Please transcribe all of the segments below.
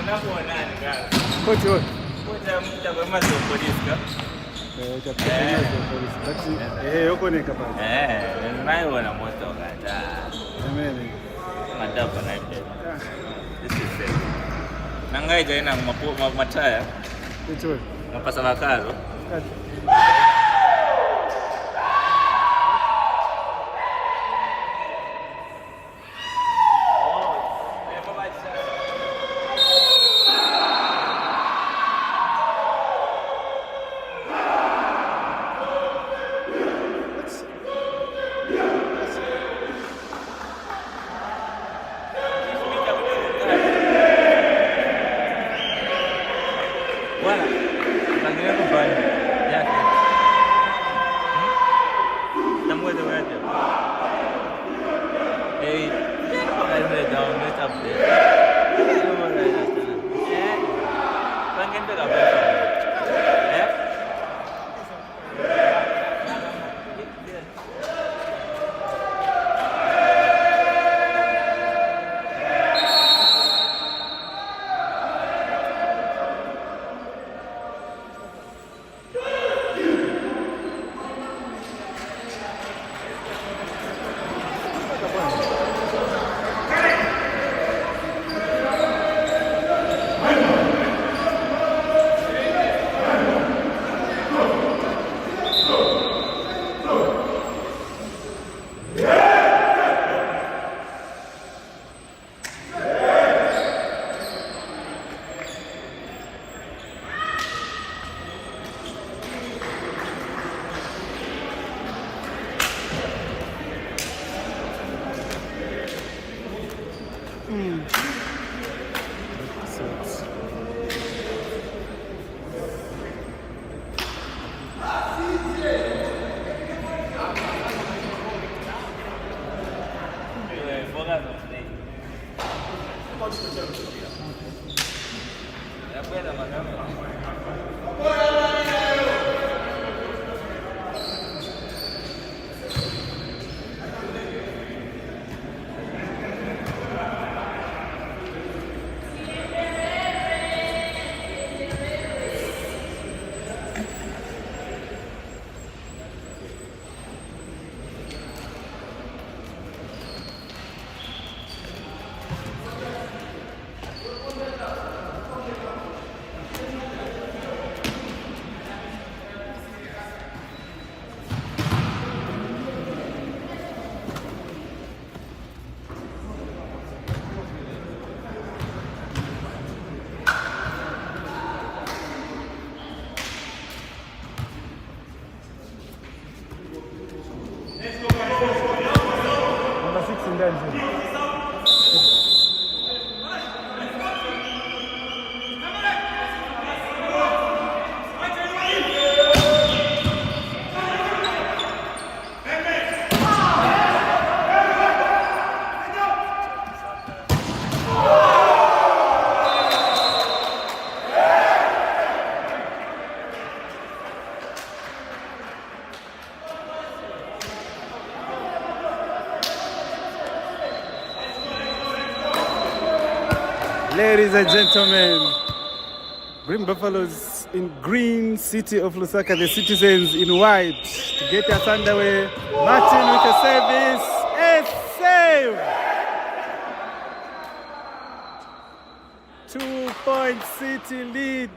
Kocha wewe. Kocha mtazamaji wa polisi. Huko ni kapani. Nayo wana moto kata. Amen. Madaba na ile. Nangai jaina mataya. Kocha wewe. Mapasa wakazo. Ladies and gentlemen, Green Buffaloes in green, city of Lusaka, the Citizens in white. To get us underway, Martin with a service, a save! 2-point City lead.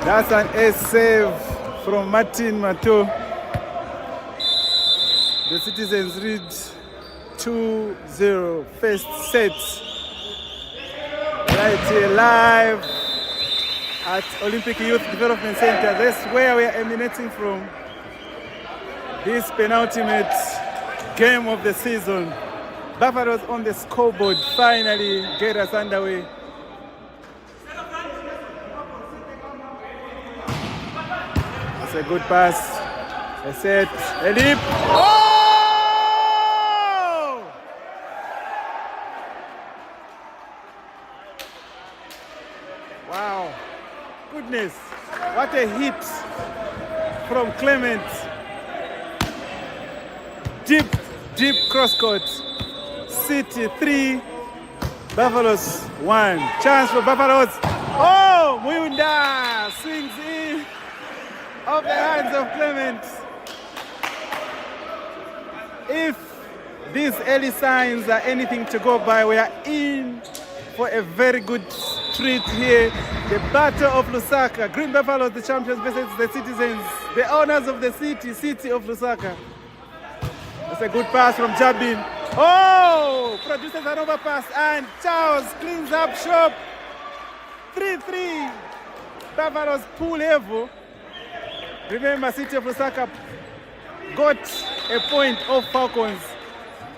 That's an ace save from Martin Mato. The Citizens lead 2-0 first set. Right here live at Olympic Youth Development Center. That's where we are emanating from. This penultimate game of the season. Buffaloes on the scoreboard finally get us underway. That's a good pass. A set, a leap. Oh! Wow, goodness, what a hit from Clement. Deep cross court. City 3, Buffaloes 1. Chance for Buffaloes. Oh, Muyunda swings in off the hands of Clement. If these early signs are anything to go by, we are in for a very good treat here. The Battle of Lusaka. Green Buffaloes, the champions versus the Citizens, the owners of the city of Lusaka. That's a good pass from Jabin. Oh, produces an overpass and Charles cleans up shop. 3-3. Buffaloes pull level. Remember, City of Lusaka got a point off Falcons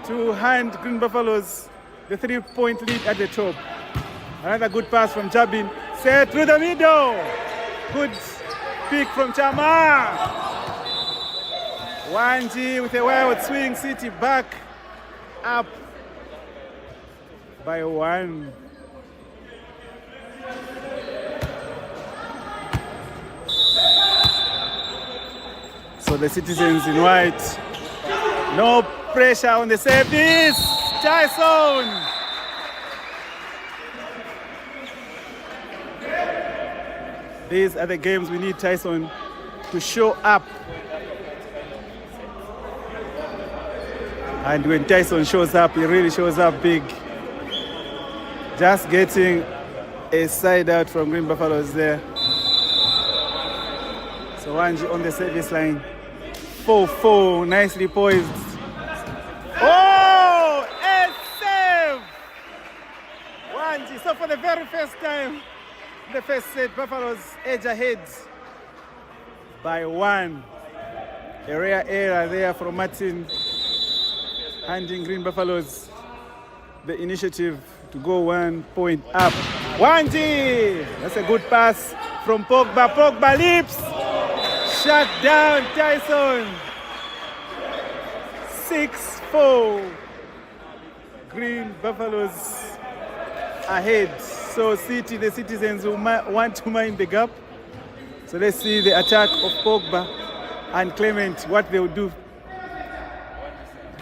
to hand Green Buffaloes the 3-point lead at the top. Another good pass from Jabin. Set through the middle. Good pick from Chama. Wanji with a wild swing. City back up by 1. So the Citizens in white. No pressure on the service. Tyson. These are the games we need Tyson to show up. And when Tyson shows up, he really shows up big. Just getting a side out from Green Buffaloes there. So Wanji on the service line. 4-4, nicely poised. Oh, a save! Wanji, so for the very first time, the first set, Buffaloes edge ahead by 1. A rare error there from Martin, handing Green Buffaloes the initiative to go 1 point up. Wanji! That's a good pass from Pogba. Pogba leaps! Shut down Tyson. 6-4. Green Buffaloes ahead. So City, the Citizens who want to mind the gap. So let's see the attack of Pogba and Clement, what they will do.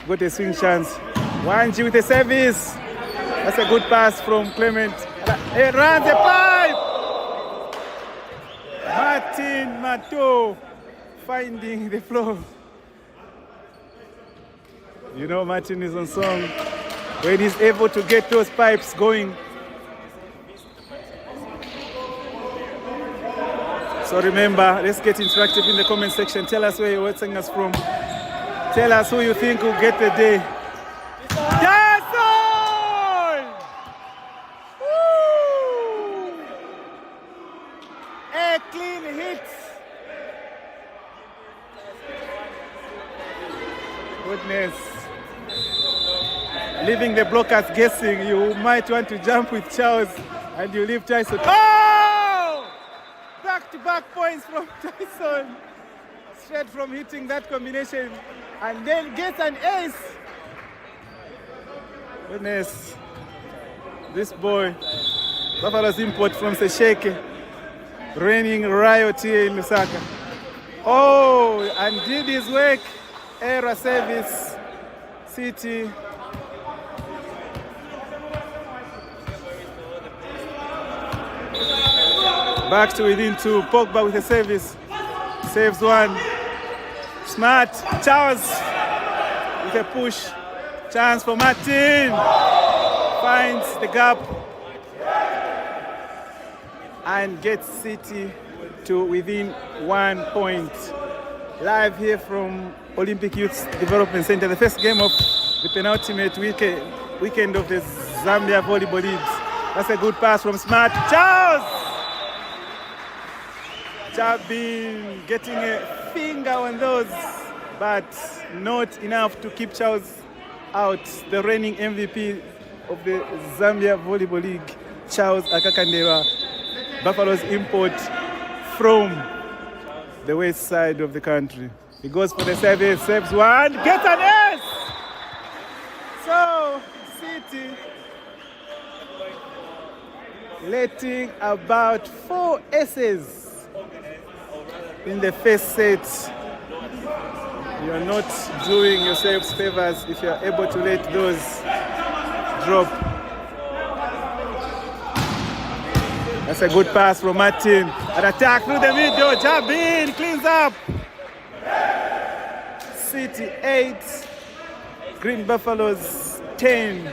Got a swing chance. Wanji with a service. That's a good pass from Clement. He runs the pipe. Martin Mato finding the floor. You know Martin is on song when he's able to get those pipes going. So remember, let's get interactive in the comment section. Tell us where you're watching us from. Tell us who you think will get the day. Jason! Woo! A clean hit. Goodness. Leaving the blockers guessing. You might want to jump with Charles and you leave Tyson. Oh! Back-to-back points from Tyson. Straight from hitting that combination. And then gets an ace. Goodness. This boy, Buffalo's import from Sesheke, reigning riot here in Lusaka. Oh, and did his work. Error service. City. Back to within 2. Pogba with a service. Saves 1. Smart. Charles with a push. Chance for Martin. Finds the gap. And gets City to within 1 point. Live here from Olympic Youth Development Center. The first game of the penultimate weekend of the Zambia Volleyball League. That's a good pass from Smart. Charles! Been getting a finger on those, but not enough to keep Charles out. The reigning MVP of the Zambia Volleyball League, Charles Akakandewa, Buffalo's import from the west side of the country. He goes for the service, saves 1, gets an ace! So, City letting about 4 aces in the first set. You are not doing yourselves favors if you are able to let those drop. That's a good pass from Martin. An attack through the middle. Jabin cleans up. City 8, Green Buffaloes 10.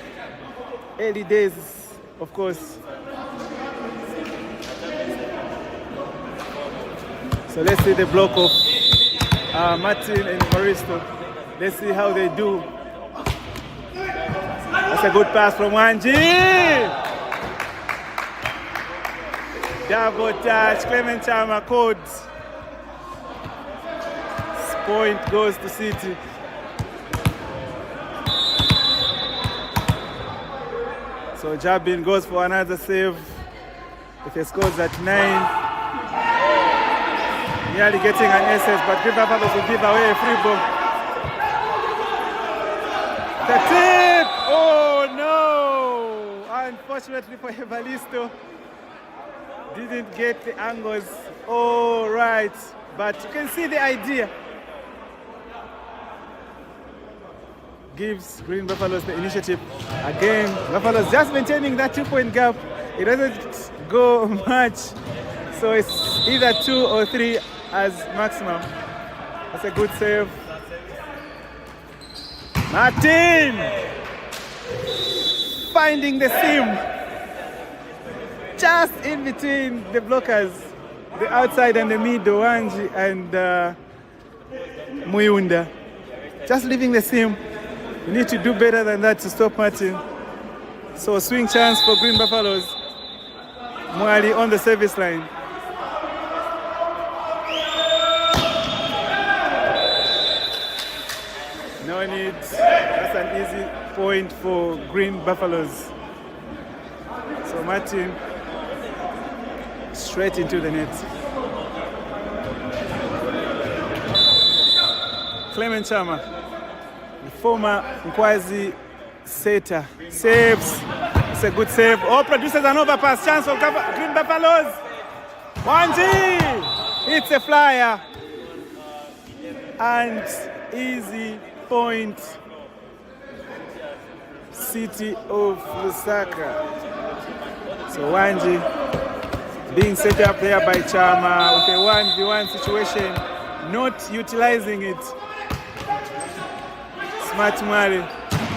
Early days, of course. So let's see the block of Martin and Maristo. Let's see how they do. That's a good pass from Wanji. Double touch, Clement Chama code. Point goes to City. So Jabin goes for another save. If he scores at 9, nearly getting an SS, but Green Buffaloes will give away a free ball. The tip! Oh no! Unfortunately for Evalisto, didn't get the angles all right, but you can see the idea. Gives Green Buffaloes the initiative. Again, Buffaloes just maintaining that 2-point gap. It doesn't go much, so it's either 2 or 3 as maximum. That's a good save. Martin finding the seam just in between the blockers, the outside and the middle, Wanji and Muyunda. Just leaving the seam. You need to do better than that to stop Martin. So swing chance for Green Buffaloes. Mwali on the service line. No need. That's an easy point for Green Buffaloes. So Martin straight into the net. Clement Chama, the former Nkwazi setter, saves. It's a good save. Oh, produces an overpass. Chance for Green Buffaloes. Wanji! It's a flyer. And easy point. City of Lusaka. So Wanji being set up there by Chama with a 1v1 situation, not utilizing it. Smart Mari.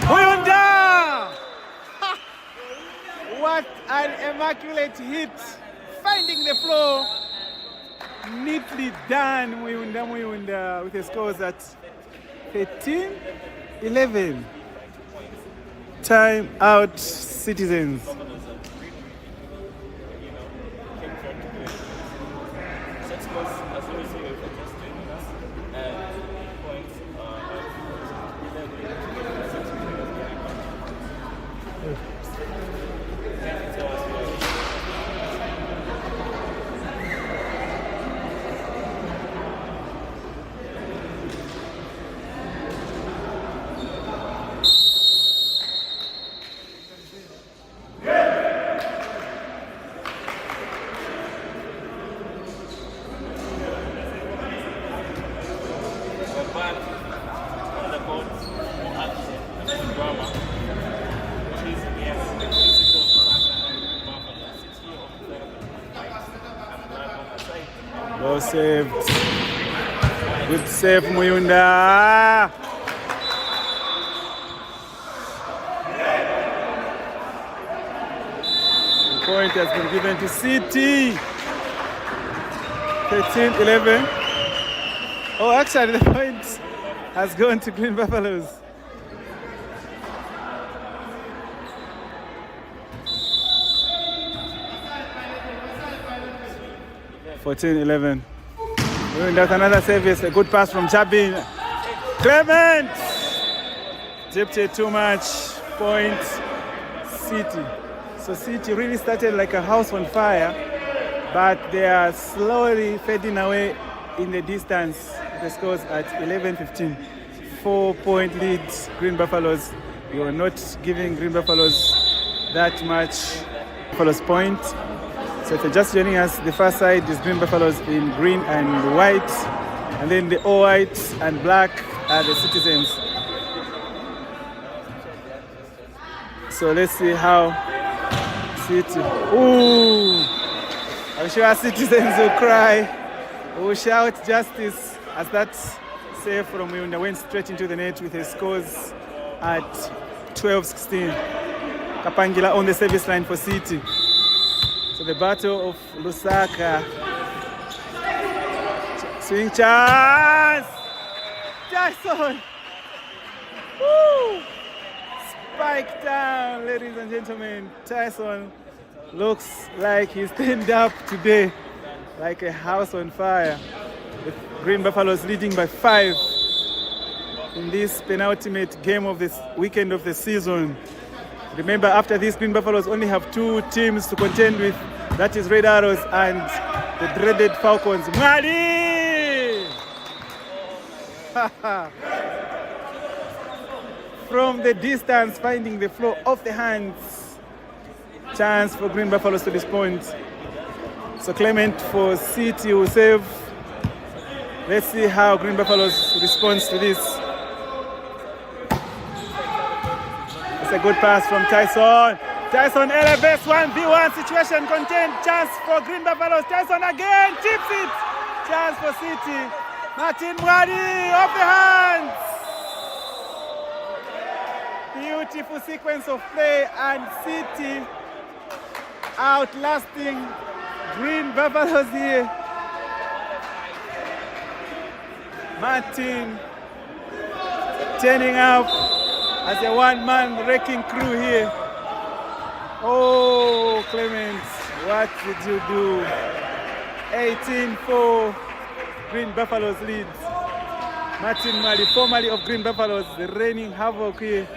Huyunda! What an immaculate hit. Finding the floor. Neatly done, Muyunda, with the scores at 13-11. Time out, Citizens. Well saved. Good save, Muyunda. The point has been given to City. 13-11. Oh, actually, the point has gone to Green Buffaloes. (14-11). That's another service. A good pass from Jabin. Clement! Dipped it too much. Point City. So City really started like a house on fire, but they are slowly fading away in the distance. The scores at 11-15. 4-point leads, Green Buffaloes. You are not giving Green Buffaloes that much. Buffaloes point. So if you're just joining us, the first side is Green Buffaloes in green and white, and then the all white and black are the Citizens. So let's see how City. Ooh! I'm sure Citizens will cry, will shout justice as that save from Muyunda went straight into the net with his scores at 12-16. Kapangila on the service line for City. So the battle of Lusaka. Swing chance! Jackson! Woo! Spike down, ladies and gentlemen. Tyson looks like he's turned up today, like a house on fire. The Green Buffaloes leading by 5 in this penultimate game of this weekend of the season. Remember, after this, Green Buffaloes only have 2 teams to contend with. That is Red Arrows and the dreaded Falcons. Mwadi! From the distance, finding the flow off the hands. Chance for Green Buffaloes to this point. So Clement for City will save. Let's see how Green Buffaloes responds to this. It's a good pass from Tyson. Tyson elevates 1v1 situation contained. Chance for Green Buffaloes. Tyson again tips it. Chance for City. Martin Mwadi off the hands. Beautiful sequence of play and City outlasting Green Buffaloes here. Martin turning up as a one-man wrecking crew here. Oh, Clement, what did you do? 18-4, Green Buffaloes leads. Martin Mali, formerly of Green Buffaloes, the reigning havoc here.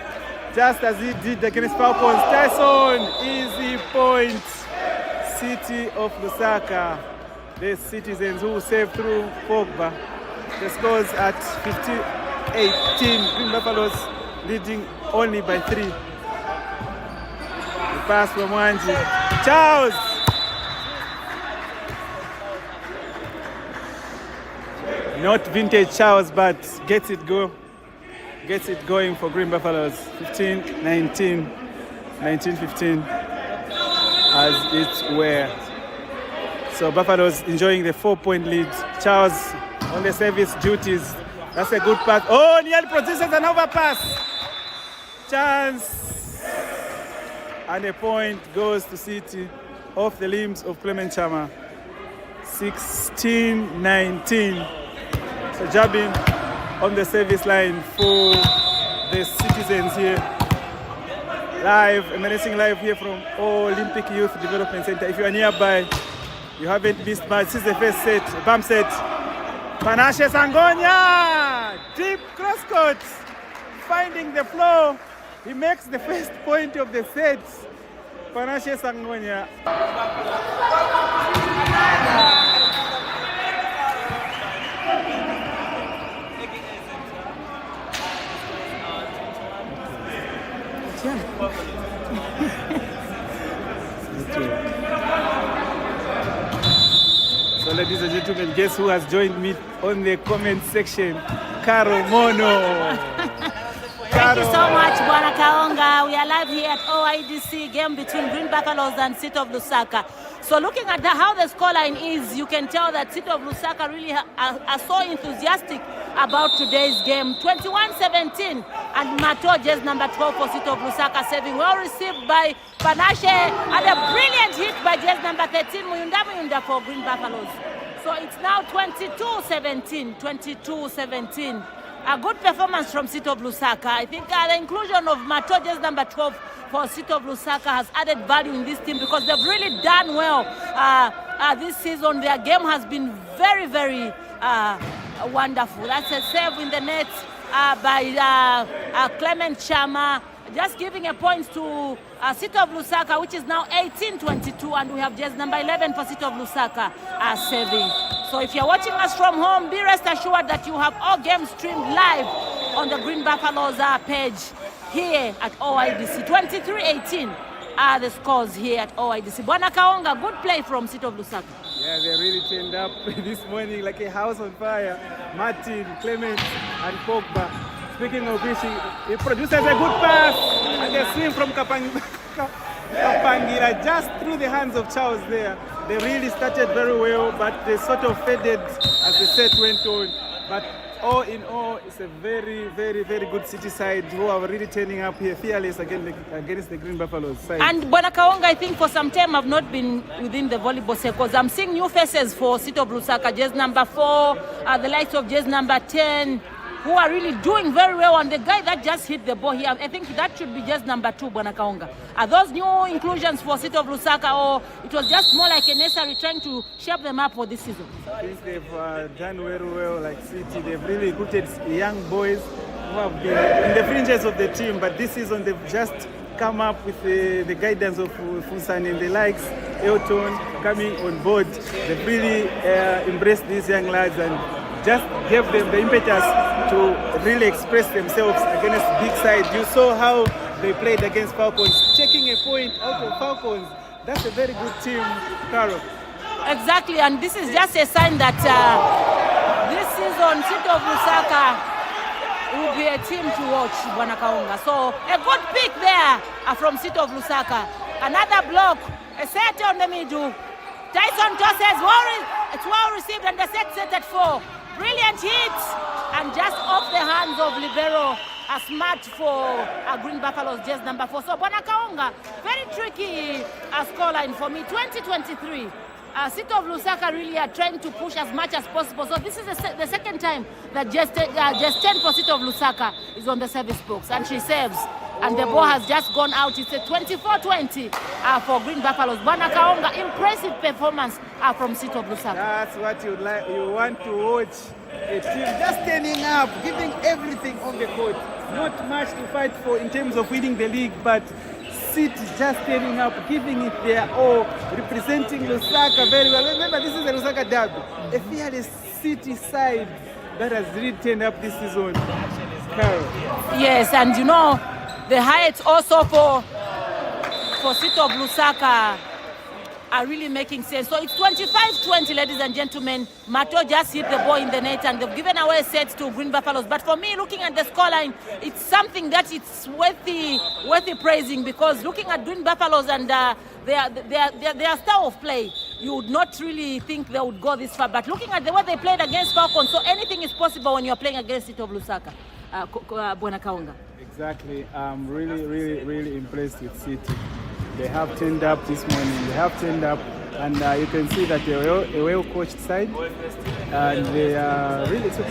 Just as he did against Falcons. Tyson, easy point. City of Lusaka. The Citizens who save through Pogba. The scores at 15-18. Green Buffaloes leading only by 3. The pass from Wanji. Charles! Not vintage Charles, but gets it going for Green Buffaloes. 15-19, 19-15 as it were. So Buffaloes enjoying the 4-point lead. Charles on the service duties. That's a good pass. Oh, nearly produces an overpass. Chance. And a point goes to City off the limbs of Clement Chama. 16-19. So Jabin on the service line for the Citizens here. Live, emanating live here from Olympic Youth Development Center. If you are nearby, you haven't missed much. This is the first set, bump set. Panache Sangonya, deep cross court, finding the flow. He makes the first point of the set. Panache Sangonya. So ladies and gentlemen, guess who has joined me on the comment section? Caro Mono. Thank you so much, Bwana Kaonga. We are live here at OIDC game between Green Buffaloes and City of Lusaka. So looking at how the scoreline is, you can tell that City of Lusaka really are so enthusiastic about today's game. 21-17, and Mato, just number 12 for City of Lusaka, saving. Well received by Panache, and a brilliant hit by just number 13, Muyunda for Green Buffaloes. So it's now 22-17, 22-17. A good performance from City of Lusaka. I think the inclusion of Mato, just number 12 for City of Lusaka, has added value in this team because they've really done well this season. Their game has been very, very wonderful. That's a save in the net by Clement Chama, just giving a point to City of Lusaka, which is now 18-22, and we have just number 11 for City of Lusaka saving. So if you're watching us from home, be rest assured that you have all games streamed live on the Green Buffaloes page here at OIDC. 23-18 are the scores here at OIDC. Bwana Kaonga, good play from City of Lusaka. Yeah, they really turned up this morning like a house on fire. Martin, Clement, and Pogba. Speaking of which, he produces a good pass. And at the swing from Kapangira just through the hands of Charles there. They really started very well, but they sort of faded as the set went on. But all in all, it's a very, very, very good City side who are really turning up here fearless against the Green Buffaloes side. And Bwana Kaonga, I think for some time I've not been within the volleyball circles. I'm seeing new faces for City of Lusaka, jersey number 4, the likes of jersey number 10, who are really doing very well. And the guy that just hit the ball here, I think that should be just number 2, Bwana Kaonga. Are those new inclusions for City of Lusaka, or it was just more like a necessary trying to shape them up for this season? I think they've done very well, like City. They've really recruited young boys who have been in the fringes of the team, but this season they've just come up with the guidance of Fusan and the likes, Elton coming on board. They've really embraced these young lads and just gave them the impetus to really express themselves against big side. You saw how they played against Falcons, taking a point out of Falcons. That's a very good team, Carol. Exactly, and this is just a sign that this season City of Lusaka will be a team to watch, Bwana Kaonga. So a good pick there from City of Lusaka. Another block, a set on the middle. Tyson tosses, it's well received, and the set at 4. Brilliant hit, and just off the hands of libero, a smart for Green Buffaloes, just number 4. So Bwana Kaonga, very tricky scoreline for me. 2023. City of Lusaka really are trying to push as much as possible. So this is the second time that just 10 for City of Lusaka is on the service box, and she serves. And the ball has just gone out. It's a 24-20 for Green Buffaloes. Bwana Kaonga, impressive performance from City of Lusaka. That's what you like. You want to watch a team just standing up, giving everything on the court. Not much to fight for in terms of winning the league, but City just standing up, giving it their all, representing Lusaka very well. Remember, this is the Lusaka derby. A fearless City side that has really turned up this season. Carol. Yes, and you know, the heights also for City of Lusaka are really making sense. So it's 25-20, ladies and gentlemen. Mato just hit the ball in the net, and they've given away sets to Green Buffaloes. But for me, looking at the scoreline, it's something that it's worthy praising, because looking at Green Buffaloes and their style of play, you would not really think they would go this far. But looking at the way they played against Falcons, so anything is possible when you're playing against City of Lusaka. Bwana Kaonga. Exactly. I'm really, really, really impressed with City. They have turned up this morning. They have turned up, and you can see that they're a well-coached side, and they are really. So,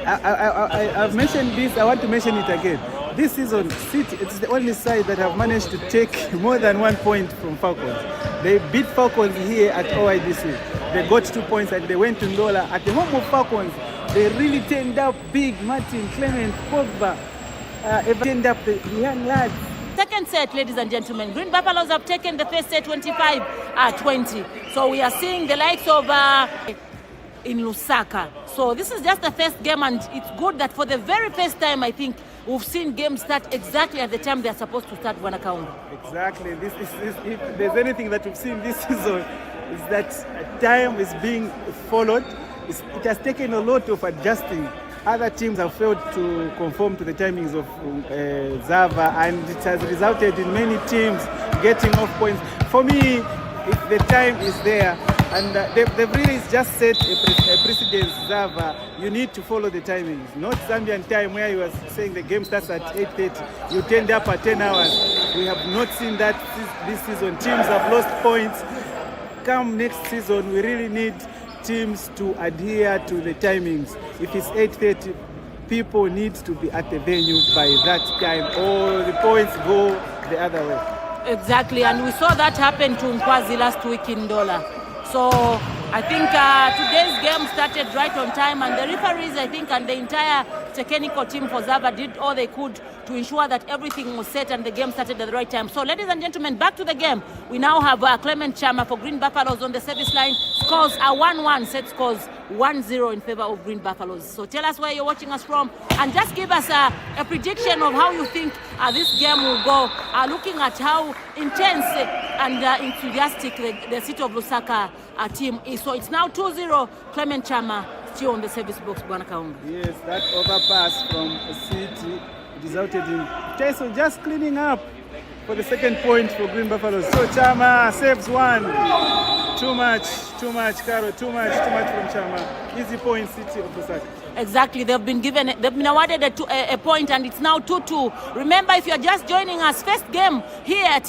I've mentioned this. I want to mention it again. This season, City, it's the only side that have managed to take more than 1 point from Falcons. They beat Falcons here at OIDC. They got 2 points, and they went to Ndola. At the home of Falcons, they really turned up big. Martin, Clement, Pogba, turned up the young lads. Second set, ladies and gentlemen. Green Buffaloes have taken the first set 25-20. So we are seeing the likes of in Lusaka. So this is just the first game, and it's good that for the very first time, I think, we've seen games start exactly at the time they're supposed to start, Bwana Kaonga. Exactly. This if there's anything that we've seen this season, is that time is being followed. It has taken a lot of adjusting. Other teams have failed to conform to the timings of Zava, and it has resulted in many teams getting off points. For me, if the time is there, and they've really just set a precedence, Zava, you need to follow the timings. Not Zambian time where you were saying the game starts at 8:30, you turned up at 10 hours. We have not seen that this season. Teams have lost points. Come next season, we really need teams to adhere to the timings. If it's 8:30, people need to be at the venue by that time, or the points go the other way. Exactly, and we saw that happen to Nkwazi last week in Ndola. So I think today's game started right on time, and the referees, I think, and the entire technical team for Zava did all they could to ensure that everything was set and the game started at the right time. So ladies and gentlemen, back to the game. We now have Clement Chama for Green Buffaloes on the service line. Scores are 1-1, set scores 1-0 in favor of Green Buffaloes. So tell us where you're watching us from, and just give us a prediction of how you think this game will go, looking at how intense and enthusiastic the City of Lusaka team is. So it's now 2-0, Clement Chama still on the service box, Bwana Kaonga. Yes, that overpass from City resulted in Tyson just cleaning up for the second point for Green Buffaloes. So Chama saves one. Too much, Carol. Too much from Chama. Easy point, City of Lusaka. Exactly, they've been awarded a point, and it's now 2-2. Remember, if you're just joining us, first game here at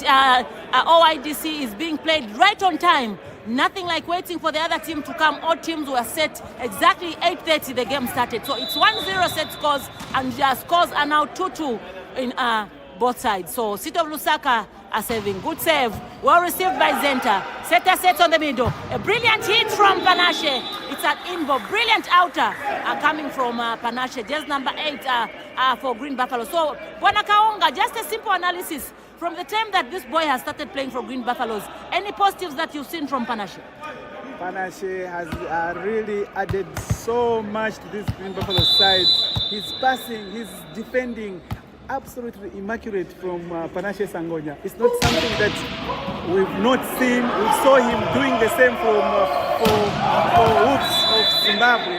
OIDC is being played right on time. Nothing like waiting for the other team to come. All teams were set exactly 8:30. The game started, so it's 1-0 set scores, and their scores are now 2-2 in both sides. So City of Lusaka are saving. Good save, well received by Zenta. Setter sets on the middle. A brilliant hit from Panache. It's an inbound, brilliant outer coming from Panache. Just number 8 for Green Buffalo. So Bwana Kaonga, just a simple analysis. From the time that this boy has started playing for Green Buffaloes, any positives that you've seen from Panache? Panache has really added so much to this Green Buffalo side. His passing, his defending, absolutely immaculate from Panache Sangonya. It's not something that we've not seen. We saw him doing the same for Hoops of Zimbabwe.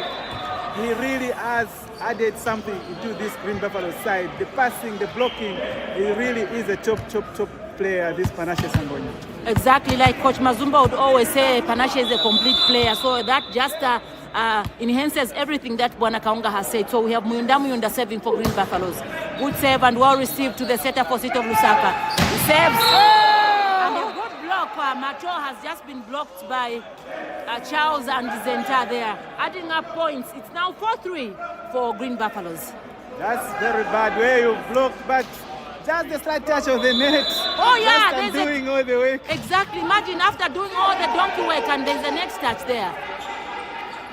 He really has added something into this Green Buffalo side. The passing, the blocking, he really is a top player, this Panache Sangonya. Exactly, like Coach Mazumba would always say, Panache is a complete player. So that just enhances everything that Bwana Kaonga has said. So we have Muyunda serving for Green Buffaloes. Good save and well received to the setter for City of Lusaka. He saves. And a good block. Macho has just been blocked by Charles and Zenta there. Adding up points. It's now 4-3 for Green Buffaloes. That's very bad where you blocked, but just the slight touch of the net. Oh yeah, there's doing all the work. Exactly. Imagine after doing all the donkey work and there's the next touch there.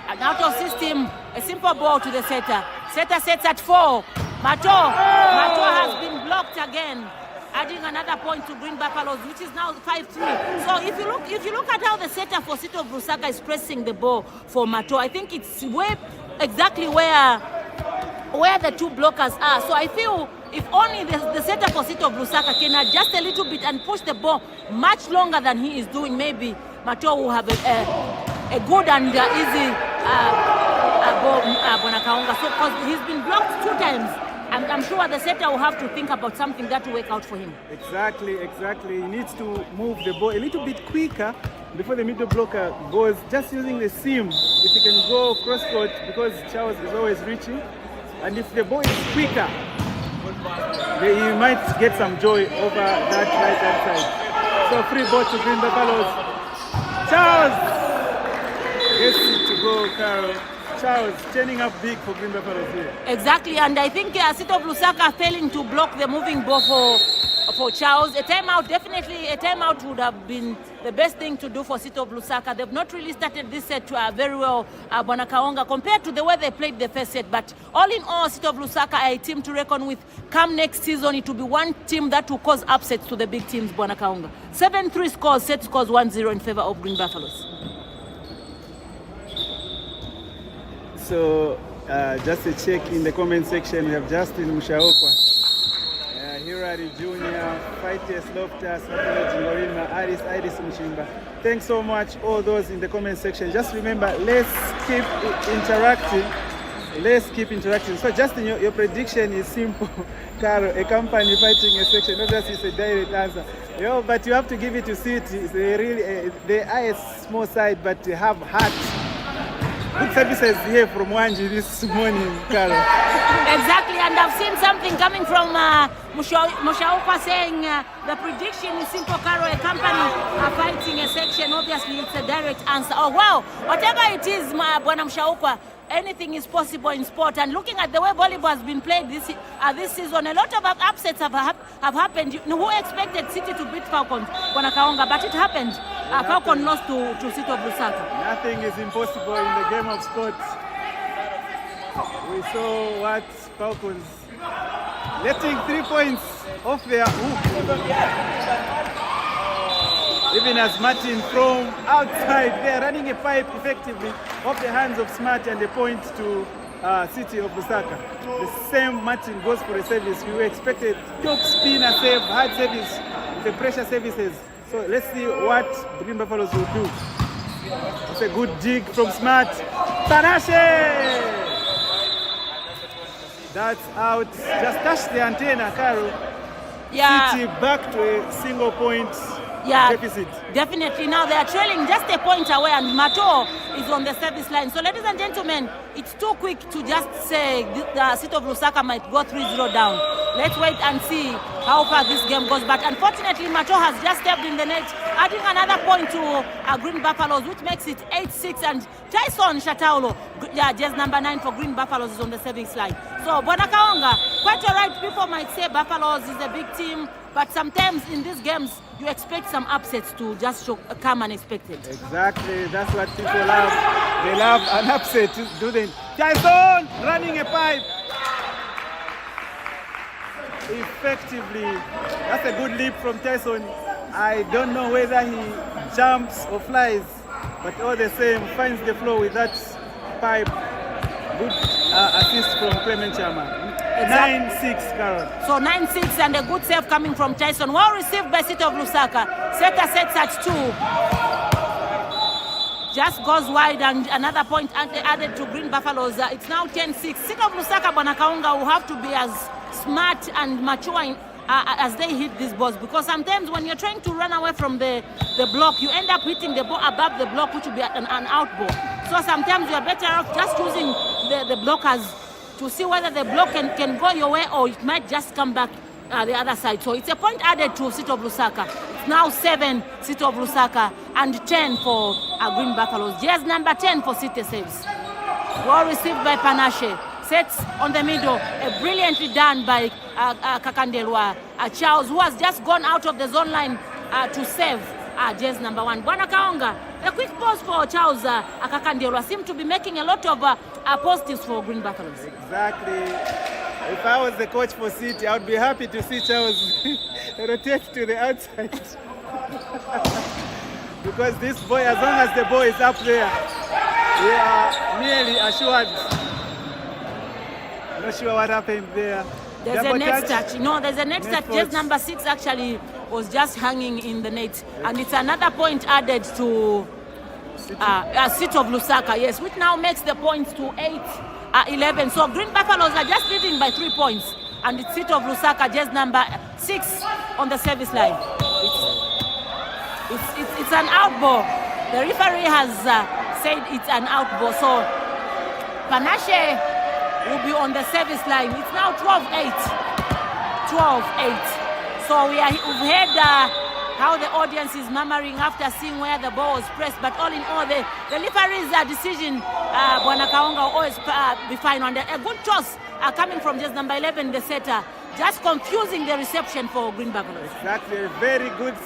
And out of system, a simple ball to the setter. Setter sets at 4. Mato has been blocked again, adding another point to Green Buffaloes, which is now 5-3. So if you look at how the setter for City of Lusaka is pressing the ball for Mato, I think it's exactly where the two blockers are. So I feel if only the setter for City of Lusaka can adjust a little bit and push the ball much longer than he is doing, maybe Mato will have a good and easy ball, Bwana Kaonga. So because he's been blocked 2 times, I'm sure the setter will have to think about something that will work out for him. Exactly. He needs to move the ball a little bit quicker before the middle blocker goes, just using the seam. If he can go cross-court, because Charles is always reaching, and if the ball is quicker, he might get some joy over that right-hand side. So free ball to Green Buffaloes. Charles gets it to go, Carol. Charles turning up big for Green Buffaloes here. Exactly, and I think City of Lusaka failing to block the moving ball for Charles. A timeout would have been the best thing to do for City of Lusaka. They've not really started this set very well, Bwana Kaonga, compared to the way they played the first set. But all in all, City of Lusaka are a team to reckon with. Come next season, it will be one team that will cause upsets to the big teams, Bwana Kaonga. 7-3 scores, set scores 1-0 in favor of Green Buffaloes. So just a check in the comment section. We have Justin Mushaokwa, Hirari Jr., Faites Loftus, Ngorima, Iris Mchimba. Thanks so much, all those in the comment section. Just remember, let's keep interacting. So Justin, your prediction is simple. Carol, a company fighting a section. Obviously it's a direct answer. But you have to give it to City. They are a small side, but they have heart. Good services here from Wanji this morning, Carol. Exactly, and I've seen something coming from Mushaoka saying the prediction is simple, Carol. A company are fighting a section. Obviously, it's a direct answer. Oh, wow. Whatever it is, Bwana Mushaoka, anything is possible in sport. And looking at the way volleyball has been played this season, a lot of upsets have happened. Who expected City to beat Falcons, Bwana Kaonga? But it happened. Falcon lost to City of Lusaka. Nothing is impossible in the game of sport. We saw what Falcons letting 3 points off their hook. Even as Martin from outside, they're running a pipe effectively off the hands of Smart and a point to City of Lusaka. The same Martin goes for a service. We expected top spinner save, hard service, the pressure services. So let's see what Green Buffaloes will do. It's a good dig from Smart. Panache! That's out. Just touch the antenna, Carol. Yeah. City back to a single point deficit. Definitely. Now they are trailing just a point away, and Mato is on the service line. So, ladies and gentlemen, it's too quick to just say the City of Lusaka might go 3-0 down. Let's wait and see how far this game goes. But unfortunately, Mato has just stepped in the net, adding another point to Green Buffaloes, which makes it 8-6. And Tyson Shataulo, just number 9 for Green Buffaloes, is on the service line. So, Bonakaonga, quite all right. People might say Buffaloes is a big team, but sometimes in these games, you expect some upsets to just come unexpected. Exactly, that's what people love. They love an upset, do they? Tyson running a pipe. Effectively, that's a good leap from Tyson. I don't know whether he jumps or flies, but all the same, finds the floor with that pipe. Good assist from Clement Chama. 9-6, Carol. So 9-6 and a good save coming from Tyson. Well received by City of Lusaka. Setter sets at 2. Just goes wide, and another point added to Green Buffaloes. It's now 10-6. City of Lusaka, Bonakaonga, will have to be as smart and mature as they hit these balls, because sometimes when you're trying to run away from the block, you end up hitting the ball above the block, which will be an out ball. So sometimes you're better off just using the blockers to see whether the block can go your way, or it might just come back the other side. So it's a point added to City of Lusaka. It's now 7 City of Lusaka and 10 for Green Buffaloes. Jazz number 10 for City saves. Well received by Panache. Sets on the middle, brilliantly done by Kakandelwa Charles, who has just gone out of the zone line to save Jazz number 1. Bonakaonga, a quick pause for Charles Kakandelwa seemed to be making a lot of positives for Green Buffaloes. Exactly. If I was the coach for City, I would be happy to see Charles rotate to the outside. Because this boy, as long as the ball is up there, we are nearly assured. Not sure what happened there. There's Double a net touch. touch. No, there's a net touch. Just number 6 actually was just hanging in the net. And it's another point added to City of Lusaka, yes, which now makes the points to 8-11. So Green Buffaloes are just leading by 3 points. And it's City of Lusaka, just number 6 on the service line. It's an out ball. The referee has said it's an out ball. So Panache will be on the service line. It's now 12-8. 12-8. So we've heard how the audience is murmuring after seeing where the ball was pressed. But all in all, the referee's decision, Bonakaonga, will always be fine. And a good toss coming from just number 11, the setter, just confusing the reception for Green Buffaloes. Exactly, a very good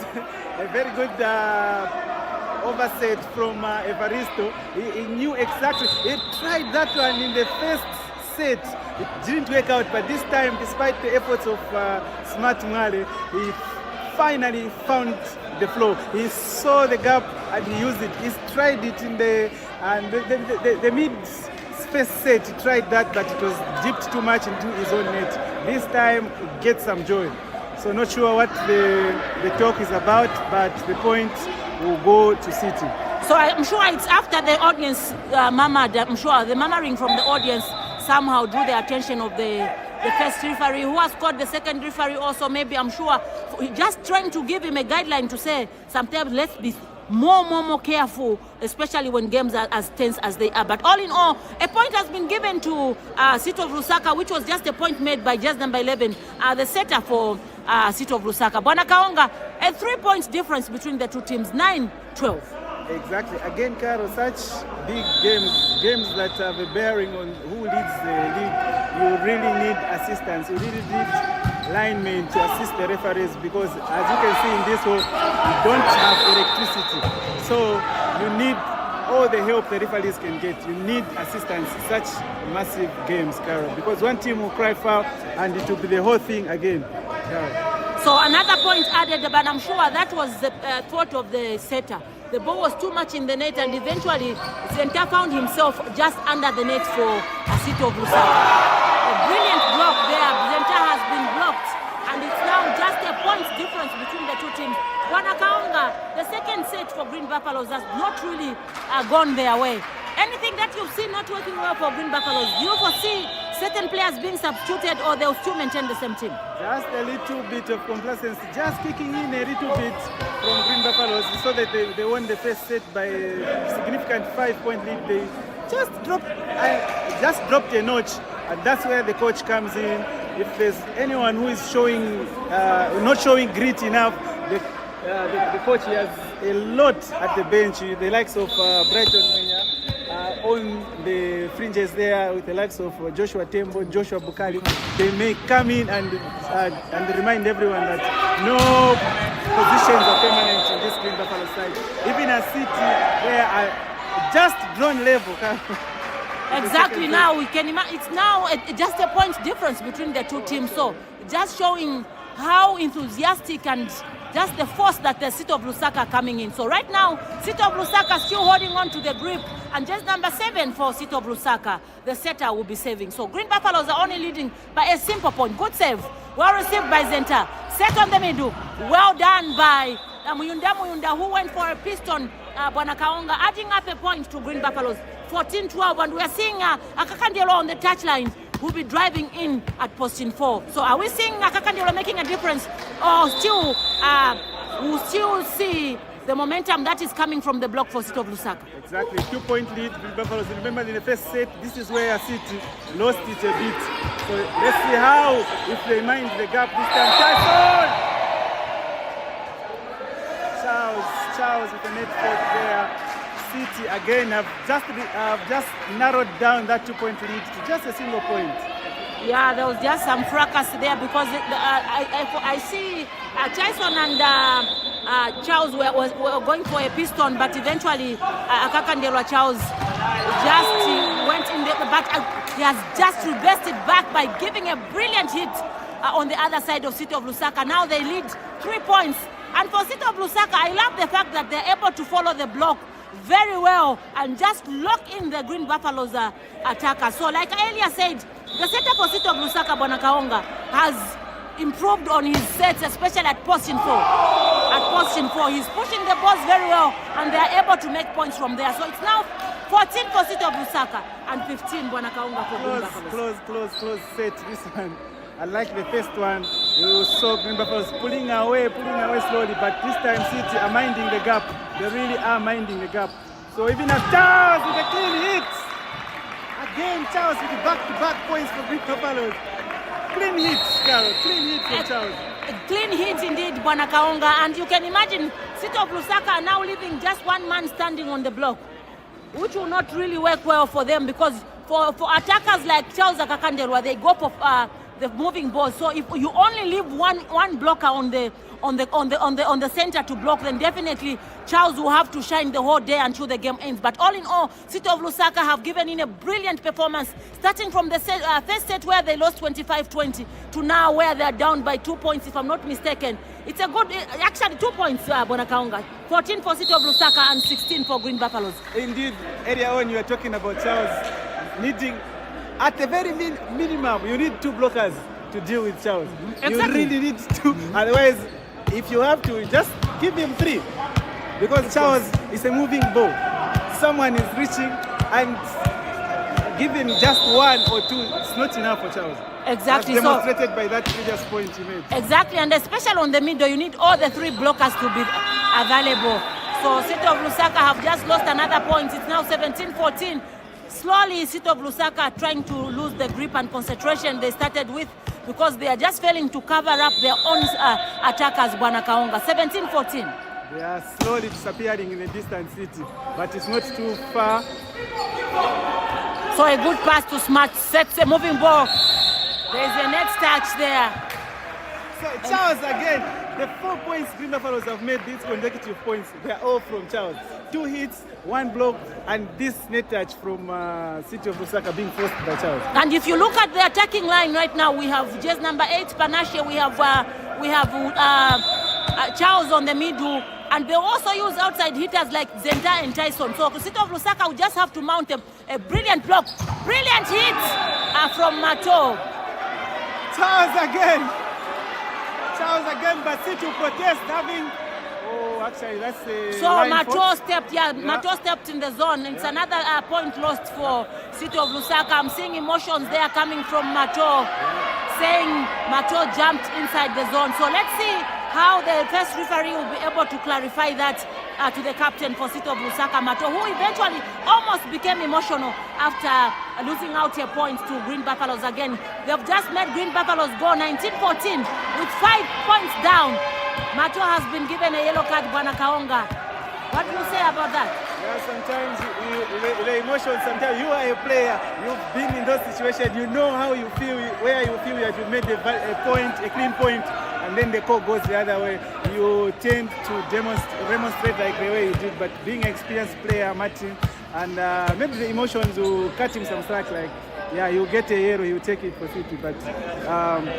oversight from Evaristo. He knew exactly. He tried that one in the first set. It didn't work out, but this time, despite the efforts of Smart Mwale, he finally found the flow. He saw the gap and he used it. He's tried it in the mid space set. He tried that, but it was dipped too much into his own net. This time, he gets some joy. So not sure what the talk is about, but the point will go to City. So I'm sure it's after the audience murmured. I'm sure the murmuring from the audience somehow drew the attention of the first referee, who has called the second referee also. Maybe, I'm sure, just trying to give him a guideline to say sometimes let's be more careful, especially when games are as tense as they are. But all in all, a point has been given to City of Lusaka, which was just a point made by just number 11, the setter for City of Lusaka. Bonakaonga, a 3 points difference between the two teams, 9-12. Exactly. Again, Carol, such big games that have a bearing on who leads the league, you really need assistance. You really need linemen to assist the referees, because as you can see in this hole, you don't have electricity. So you need all the help the referees can get. You need assistance in such massive games, Carol, because one team will cry foul and it will be the whole thing again, Carol. So another point added, but I'm sure that was the thought of the setter. The ball was too much in the net, and eventually Zenta found himself just under the net for City of Lusaka. A brilliant block there. Zenta has been blocked, and it's now just a point difference between the two teams. Bonakaonga, the second set for Green Buffaloes has not really gone their way. Anything that you've seen not working well for Green Buffaloes, do you foresee certain players being substituted, or they'll still maintain the same team? Just a little bit of complacency, just kicking in a little bit from Green Buffaloes so that they won the first set by a significant 5-point lead. They just dropped a notch, and that's where the coach comes in. If there's anyone who is not showing grit enough, the coach has a lot at the bench. The likes of Brighton on the fringes there, with the likes of Joshua Tembo, Joshua Bukali. They may come in and remind everyone that no positions are permanent in this Green Buffalo side. Even a City, they are just drawn level. Exactly. Now we can imagine it's now just a point difference between the two teams. So just showing how enthusiastic and just the force that the City of Lusaka are coming in. So right now, City of Lusaka still holding on to the grip, and just number 7 for City of Lusaka, the setter will be saving. So Green Buffaloes are only leading by a simple point. Good save, well received by Zenta. Set on the middle, well done by Muyunda, who went for a piston, Bwana Kaonga, adding up a point to Green Buffaloes. 14-12, and we are seeing Akakandelo on the touchline, who'll be driving in at posting 4. So are we seeing Akakandelo making a difference, or still we'll still see the momentum that is coming from the block for City of Lusaka? Exactly, 2-point lead. Green Buffaloes. Remember, in the first set, this is where City lost it a bit. So let's see how, if they mind the gap this time. Charles with the net fault there. City again have just narrowed down that 2-point lead to just a single point. Yeah, there was just some fracas there because I see Tyson and Charles were going for a piston, but eventually Akakandelwa Charles just went in the but he has just reversed it back by giving a brilliant hit on the other side of City of Lusaka. Now they lead 3 points. And for City of Lusaka, I love the fact that they're able to follow the block very well and just lock in the Green Buffaloes attacker. So like I earlier said, the setter for City of Lusaka, Bwana Kaonga, has improved on his sets, especially at posting 4. At posting 4, he's pushing the balls very well, and they're able to make points from there. So it's now 14 for City of Lusaka and 15 Bwana Kaonga for Green Buffaloes. Close set, this one. Unlike the first one, you saw Green Buffaloes pulling away slowly, but this time City are minding the gap. They really are minding the gap. So even as Charles with a clean hit. Again, Charles with the back-to-back points for Green Buffaloes. Clean hit, Carol. Clean hit for Charles. A clean hit indeed, Bwana Kaonga. And you can imagine City of Lusaka are now leaving just one man standing on the block, which will not really work well for them, because for attackers like Charles Akakandelwa, they go for the moving ball. So if you only leave one blocker on the center to block, then definitely Charles will have to shine the whole day until the game ends. But all in all, City of Lusaka have given in a brilliant performance, starting from the first set where they lost 25-20 to now where they are down by 2 points, if I'm not mistaken. It's a good, actually 2 points, Bwana Kaonga. 14 for City of Lusaka and 16 for Green Buffaloes. Indeed, earlier on you were talking about Charles needing, at the very minimum, you need 2 blockers to deal with Charles. Exactly. You really need 2. Otherwise, if you have to, just give him 3. Because Charles is a moving ball. Someone is reaching, and giving just 1 or 2, it's not enough for Charles. Exactly. As demonstrated by that previous point he made. Exactly, and especially on the middle, you need all the 3 blockers to be available. So City of Lusaka have just lost another point. It's now 17-14. Slowly, City of Lusaka are trying to lose the grip and concentration they started with, because they are just failing to cover up their own attackers, Bwana Kaonga. 17-14. They are slowly disappearing in the distant City, but it's not too far. So a good pass to Smart, sets a moving ball. There's a net touch there. So Charles again, the 4 points Green Buffaloes have made, these consecutive points, they are all from Charles. 2 hits, 1 block, and this net touch from City of Lusaka being forced by Charles. And if you look at the attacking line right now, we have just number 8 Panache, we have Charles on the middle, and they also use outside hitters like Zenda and Tyson. So City of Lusaka will just have to mount a brilliant block, brilliant hit from Mato. Charles again, but City will protest, having Oh, actually, that's the So line Mato fault. stepped, Mato stepped in the zone. It's another point lost for City of Lusaka. I'm seeing emotions there coming from Mato, saying Mato jumped inside the zone. So let's see how the first referee will be able to clarify that to the captain for City of Lusaka, Mato, who eventually almost became emotional after losing out a point to Green Buffaloes again. They've just made Green Buffaloes go 19-14 with 5 points down. Mato has been given a yellow card, Bwana Kaonga. What do you say about that? Yeah, sometimes the emotions, sometimes you are a player, you've been in those situations, you know how you feel, where you feel that you made a point, a clean point, and then the call goes the other way. You tend to demonstrate like the way you did, but being an experienced player, Martin, and maybe the emotions will cut him some slack, like, yeah, you get a hero, you take it for City, but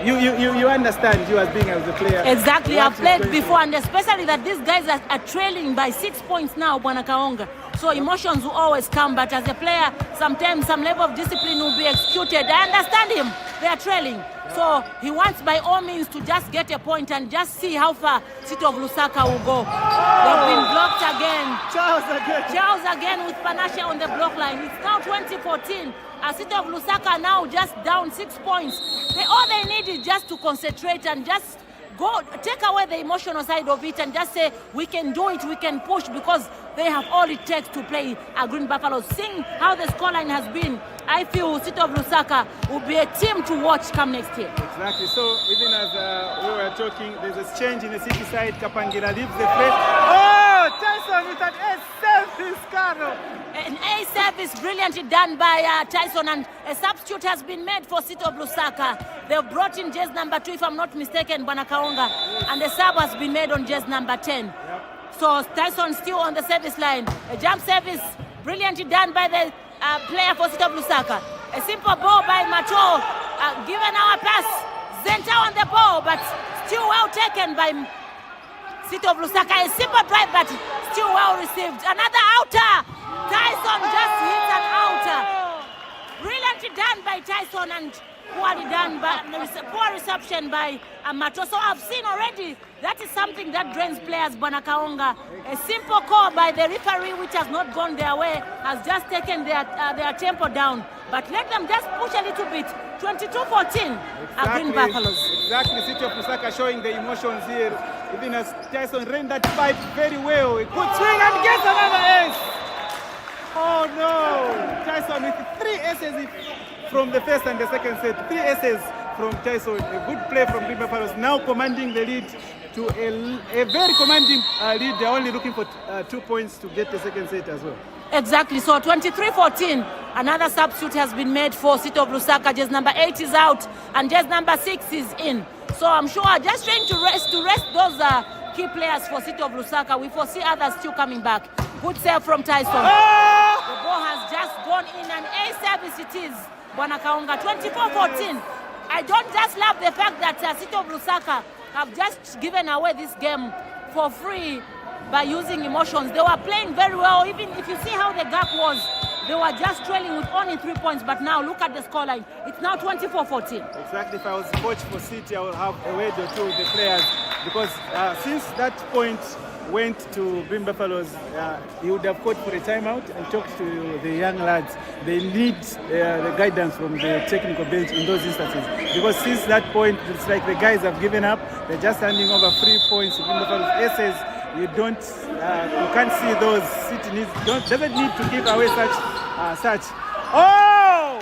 you understand you as being as a player. Exactly, I've played before, and especially that these guys are trailing by 6 points now, Bwana Kaonga. So emotions will always come, but as a player, sometimes some level of discipline will be executed. I understand him, they are trailing. So he wants by all means to just get a point and just see how far City of Lusaka will go. They've been blocked again. Charles again with Panashe on the block line. It's now 2014. City of Lusaka now just down 6 points. All they need is just to concentrate and just take away the emotional side of it and just say, we can do it, we can push, because they have all it takes to play Green Buffaloes. Seeing how the scoreline has been, I feel City of Lusaka will be a team to watch come next year. Exactly. So even as we were talking, there's a change in the City side. Kapangira leaves the play. Oh, Tyson with an A-service, Carlo. An A-service brilliantly done by Tyson, and a substitute has been made for City of Lusaka. They've brought in jazz number 2, if I'm not mistaken, Bwana Kaonga, and the sub has been made on jazz number 10. Yep. So Tyson still on the service line. A jump service brilliantly done by the player for City of Lusaka. A simple ball by Mato, given our pass. Zenta on the ball, but still well taken by City of Lusaka. A simple drive, but still well received. Another outer. Tyson just hits an outer. Brilliantly done by Tyson and poorly done by poor reception by Mato. So I've seen already that is something that drains players, Bwana Kaonga. A simple call by the referee, which has not gone their way, has just taken their tempo down. But let them just push a little bit. 22-14 Green Buffaloes. Exactly, City of Lusaka showing the emotions here. Even as Tyson ran that pipe very well. A good swing and gets another ace. Oh no! Tyson with 3 aces from the first and the second set. 3 aces from Tyson. A good play from Green Buffaloes, now commanding the lead to a very commanding lead. They're only looking for 2 points to get the second set as well. Exactly. So 23-14. Another substitute has been made for City of Lusaka. Just number 8 is out and just number 6 is in. So I'm sure just trying to rest those key players for City of Lusaka. We foresee others still coming back. Good save from Tyson. Oh! The ball has just gone in, and A service it is, Bwana Kaonga. 24-14. I don't just love the fact that City of Lusaka have just given away this game for free by using emotions. They were playing very well. Even if you see how the gap was, they were just trailing with only 3 points. But now look at the scoreline. It's now 24-14. Exactly. If I was coach for City, I would have a word or two with the players, because since that point went to Green Buffaloes, he would have called for a timeout and talked to the young lads. They need the guidance from the technical bench in those instances, because since that point, it's like the guys have given up. They're just handing over 3 points to Green Buffaloes. Aces, you can't see those. City doesn't need to give away such. Oh!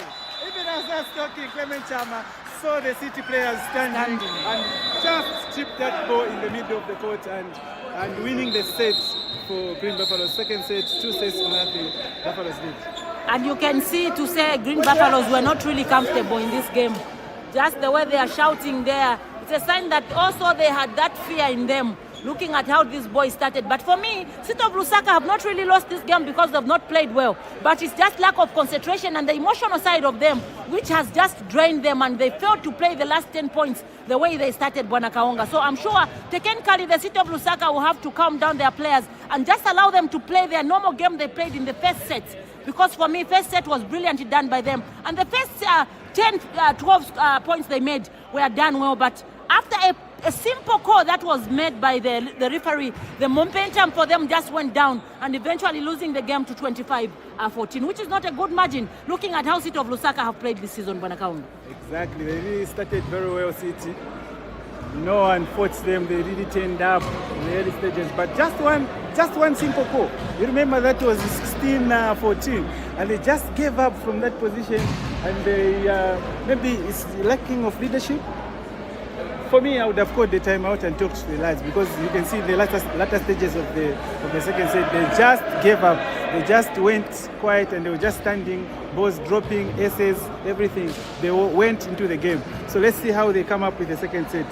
Even as that's talking, Clement Chama saw the City players standing and just chipped that ball in the middle of the court and winning the set for Green Buffaloes. Second set, 2-0 Buffaloes lead. And you can see to say Green Buffaloes were not really comfortable in this game. Just the way they are shouting there, it's a sign that also they had that fear in them, looking at how this boy started. But for me, City of Lusaka have not really lost this game because they've not played well. But it's just lack of concentration and the emotional side of them, which has just drained them, and they failed to play the last 10 points the way they started, Bwana Kaonga. So I'm sure technically the City of Lusaka will have to calm down their players and just allow them to play their normal game they played in the first set. Because for me, first set was brilliantly done by them. And the first 12 points they made were done well. But after a a simple call that was made by the referee, the momentum for them just went down and eventually losing the game to 25-14, which is not a good margin looking at how City of Lusaka have played this season, Bwana Kaonga. Exactly. They really started very well, City. No one fought them. They really turned up in the early stages. But just one simple call. You remember that was 16-14, and they just gave up from that position. And they maybe it's lacking of leadership. For me, I would have called the timeout and talked to the lads, because you can see the latter stages of the second set, they just gave up. They just went quiet and they were just standing, balls dropping, aces, everything. They went into the game. So let's see how they come up with the second set.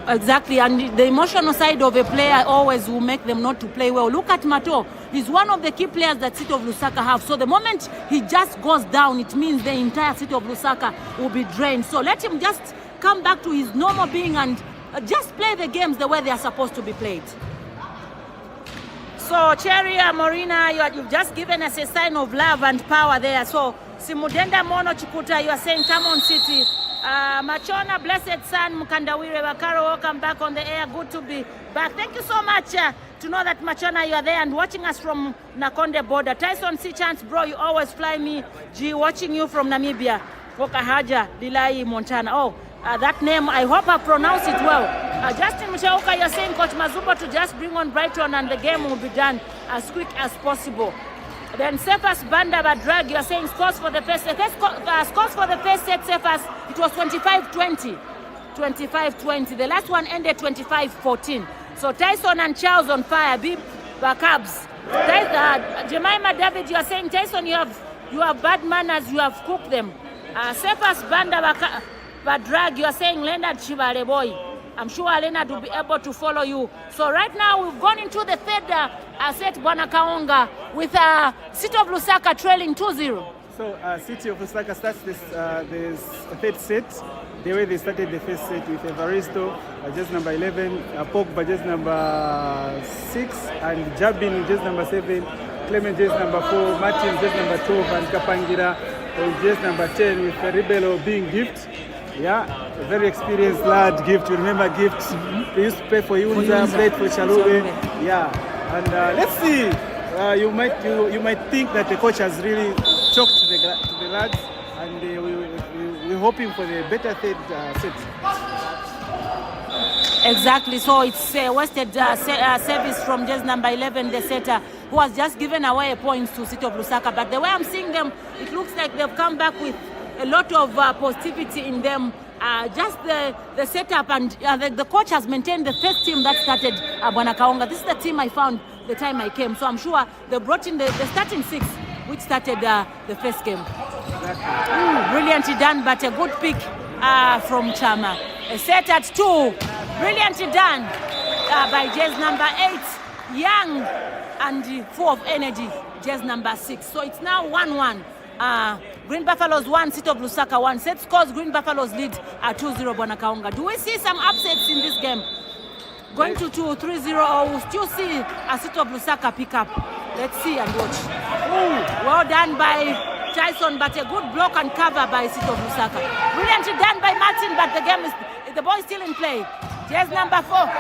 Exactly, and the emotional side of a player always will make them not to play well. Look at Mato. He's one of the key players that City of Lusaka have. So the moment he just goes down, it means the entire City of Lusaka will be drained. So let him just come back to his normal being and just play the games the way they are supposed to be played. So Cherry Morina, you've just given us a sign of love and power there. So Simudenda Mono Chikuta, you are saying, come on City. Machona, blessed son, Mukandawire Bakaro, welcome back on the air. Good to be back. Thank you so much to know that Machona, you are there and watching us from Nakonde border. Tyson C. Chance, bro, you always fly me. G, watching you from Namibia. Fokahaja, Dilai, Montana. Oh, that name, I hope I pronounce it well. Justin Mshauka, you're saying Coach Mazuba to just bring on Brighton and the game will be done as quick as possible. Then Cephas Banda Badrag, you're saying scores for the first set. Scores for the first set, Cephas, it was 25-20. 25-20. The last one ended 25-14. So Tyson and Charles on fire. Bib Bakabs. Jemima David, you're saying Tyson, you have bad manners, you have cooked them. Cephas Banda Badrag, you're saying Leonard Shibare boy. I'm sure Leonard will be able to follow you. So right now we've gone into the third set, Bwana Kaonga, with City of Lusaka trailing 2-0. So City of Lusaka starts this third set the way they started the first set, with Evaristo, just number 11, Pogba, just number 6, and Jabin, just number 7, Clement, just number 4, Martin, just number 12, and Kapangira, just number 10, with Ribelo being gift. Yeah, a very experienced lad, Gift. You remember Gift? He used to play for Yunza, played for Chalube. Yeah, and let's see. You might think that the coach has really choked the lads, and we're hoping for the better third set. Exactly. So it's wasted service from just number 11, the setter, who has just given away points to City of Lusaka. But the way I'm seeing them, it looks like they've come back with a lot of positivity in them. Just the setup, and the coach has maintained the first team that started Bwana Kaonga. This is the team I found the time I came. So I'm sure they brought in the starting 6, which started the first game. Brilliantly done, but a good pick from Chama. A set at 2. Brilliantly done by Jazz number 8, Young, and full of energy, Jazz number 6. So it's now 1-1. Green Buffaloes 1, City of Lusaka 1. Set scores, Green Buffaloes lead 2-0, Bwana Kaonga. Do we see some upsets in this game? Going to 2-3-0, or we'll still see a City of Lusaka pick up? Let's see and watch. Ooh, well done by Tyson, but a good block and cover by City of Lusaka. Brilliantly done by Martin, but the ball is still in play. Jazz number 4,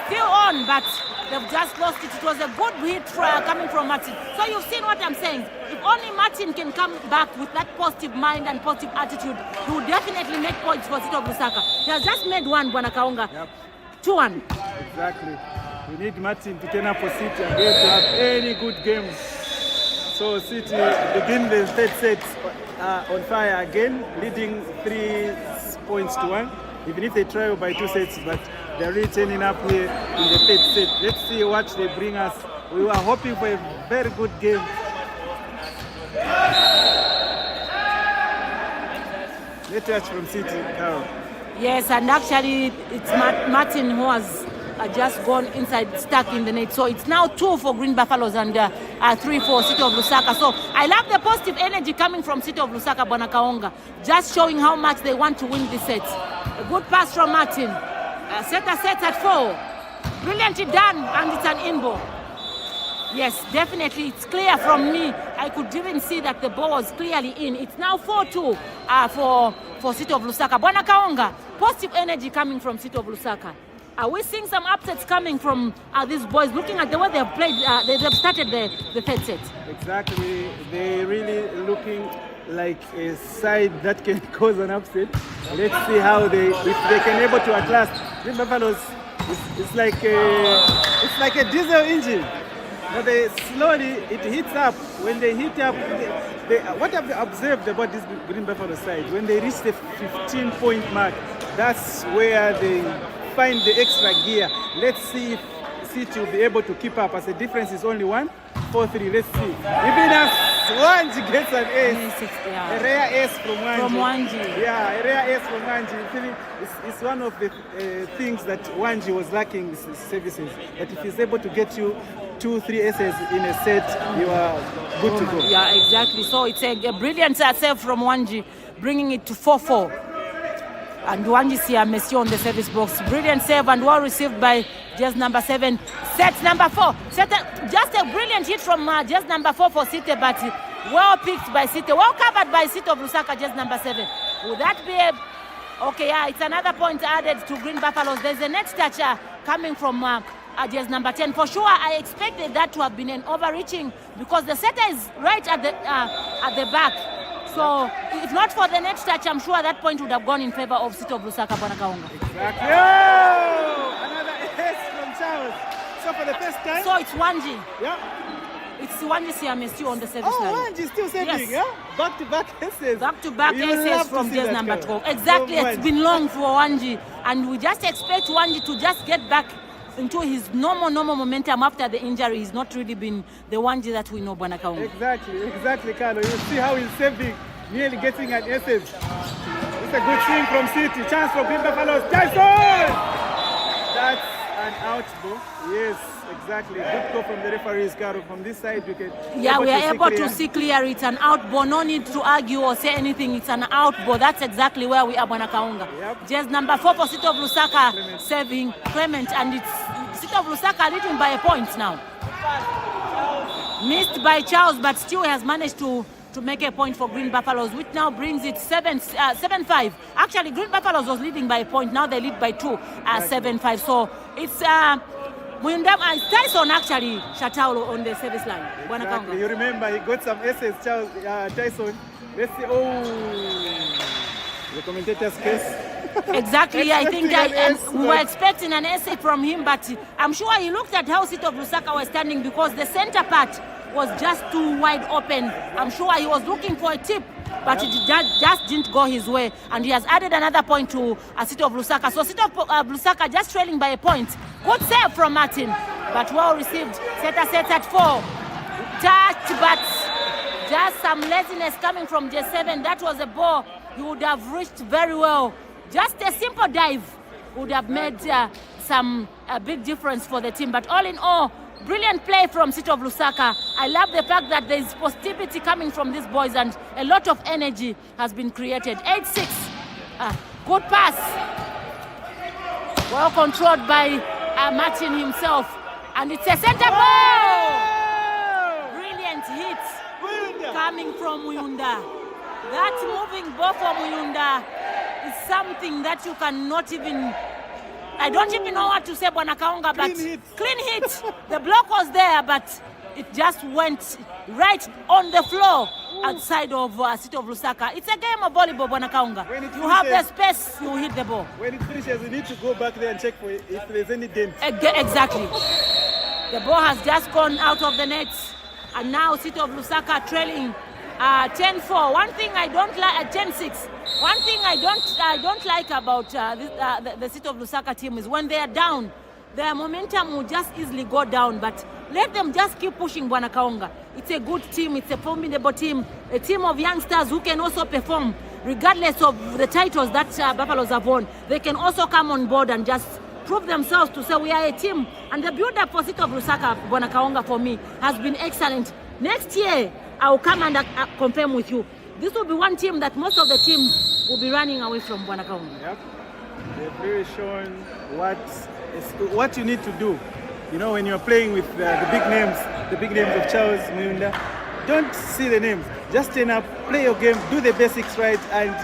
still on, but they've just lost it. It was a good hit coming from Martin. So you've seen what I'm saying. If only Martin can come back with that positive mind and positive attitude, he will definitely make points for City of Lusaka. He has just made one, Bwana Kaonga. Yep. 2-1. Exactly. We need Martin to turn up for City again to have any good games. So City begin the third set on fire again, leading 3 points to 1. Even if they trail by 2 sets, but they're really turning up here in the third set. Let's see what they bring us. We were hoping for a very good game. Let's touch from City, Carol. Yes, and actually it's Martin who has just gone inside, stuck in the net. So it's now 2 for Green Buffaloes and 3 for City of Lusaka. So I love the positive energy coming from City of Lusaka, Bwana Kaonga, just showing how much they want to win this set. A good pass from Martin. Setter sets at 4. Brilliantly done, and it's an in-ball. Yes, definitely, it's clear from me. I could even see that the ball was clearly in. It's now 4-2 for City of Lusaka. Bwana Kaonga, positive energy coming from City of Lusaka. Are we seeing some upsets coming from these boys? Looking at the way they have played, they've started the third set. Exactly. They're really looking like a side that can cause an upset. Let's see how if they can able to at last. Green Buffaloes, it's like a diesel engine. But they slowly, it heats up. When they heat up, what I've observed about this Green Buffalo side, when they reach the 15-point mark, that's where they find the extra gear. Let's see if City will be able to keep up, as the difference is only 1-4-3. Let's see. Even as Wanji gets an ace, a rare ace from Wanji. Yeah, a rare ace from Wanji. It's one of the things that Wanji was lacking in services. That if he's able to get you 2-3 aces in a set, you are good to go. Yeah, exactly. So it's a brilliant save from Wanji, bringing it to 4-4. And Wanji see a Messi on the service box. Brilliant save and well received by just number 7. Set number 4. Just a brilliant hit from just number 4 for City, but well picked by City. Well covered by City of Lusaka, just number 7. Would that be okay, yeah, it's another point added to Green Buffaloes. There's a net toucher coming from just number 10. For sure, I expected that to have been an overreaching because the setter is right at the back. So if not for the net touch, I'm sure that point would have gone in favor of City of Lusaka, Bonakaonga. Exactly. Oh, another ace from Charles. So for the first time. So it's Wanji. Yeah. It's Wanji Siamesi on the service line. Oh, Wanji still serving, yes. Yeah? Back-to-back aces. Back-to-back aces from just number 12. Exactly, so it's been long for Wanji. And we just expect Wanji to just get back into his normal momentum after the injury. He's not really been the Wanji that we know, Bonakaonga. Exactly, Carlo. You see how he's saving, nearly getting an aces. It's a good thing from City. Chance for Green Buffaloes. Tyson! That's an out ball. Yes, exactly. Good call from the referees, Carlo. From this side, we can. Yeah, we are able to see clear. It's an out ball. No need to argue or say anything. It's an out ball. That's exactly where we are, Bonakaonga. Yep. Just number 4 for City of Lusaka serving Clement, and it's City of Lusaka leading by a point now. Missed by Charles, but still has managed to make a point for Green Buffaloes, which now brings it 7-5. Actually, Green Buffaloes was leading by a point. Now they lead by 2, 7-5. So it's Tyson actually Shataulo on the service line. Exactly. You remember he got some aces, Charles Tyson. Let's see. Oh, the commentator's case. Exactly, I think we were expecting an essay from him, but I'm sure he looked at how City of Lusaka was standing because the center part was just too wide open. I'm sure he was looking for a tip, but it just didn't go his way, and he has added another point to City of Lusaka. So City of Lusaka just trailing by a point. Good save from Martin, but well received. Setter sets at 4. Touched, but just some laziness coming from J7. That was a ball he would have reached very well. Just a simple dive would have made some big difference for the team. But all in all, brilliant play from City of Lusaka. I love the fact that there is positivity coming from these boys and a lot of energy has been created. 8-6. Good pass. Well controlled by Martin himself. And it's a center ball. Brilliant hit coming from Muyunda. That moving ball from Muyunda is something that you cannot even, I don't even know what to say, Bonakaonga, but clean hit. The block was there, but it just went right on the floor outside of City of Lusaka. It's a game of volleyball, Bonakaonga. You have the space, you hit the ball. When it finishes, you need to go back there and check for if there's any dent. Exactly. The ball has just gone out of the net, and now City of Lusaka trailing 10-4. One thing I don't like, 10-6. One thing I don't like about the City of Lusaka team is when they are down, their momentum will just easily go down. But let them just keep pushing, Bonakaonga. It's a good team. It's a formidable team. A team of youngsters who can also perform, regardless of the titles that Buffaloes have won. They can also come on board and just prove themselves to say we are a team. And the build-up for City of Lusaka, Bonakaonga, for me, has been excellent. Next year, I will come and confirm with you. This will be one team that most of the teams will be running away from, Bonakaonga. Yep. They've really shown what you need to do. You know, when you're playing with the big names of Charles Muyunda, don't see the names. Just turn up, play your game, do the basics right, and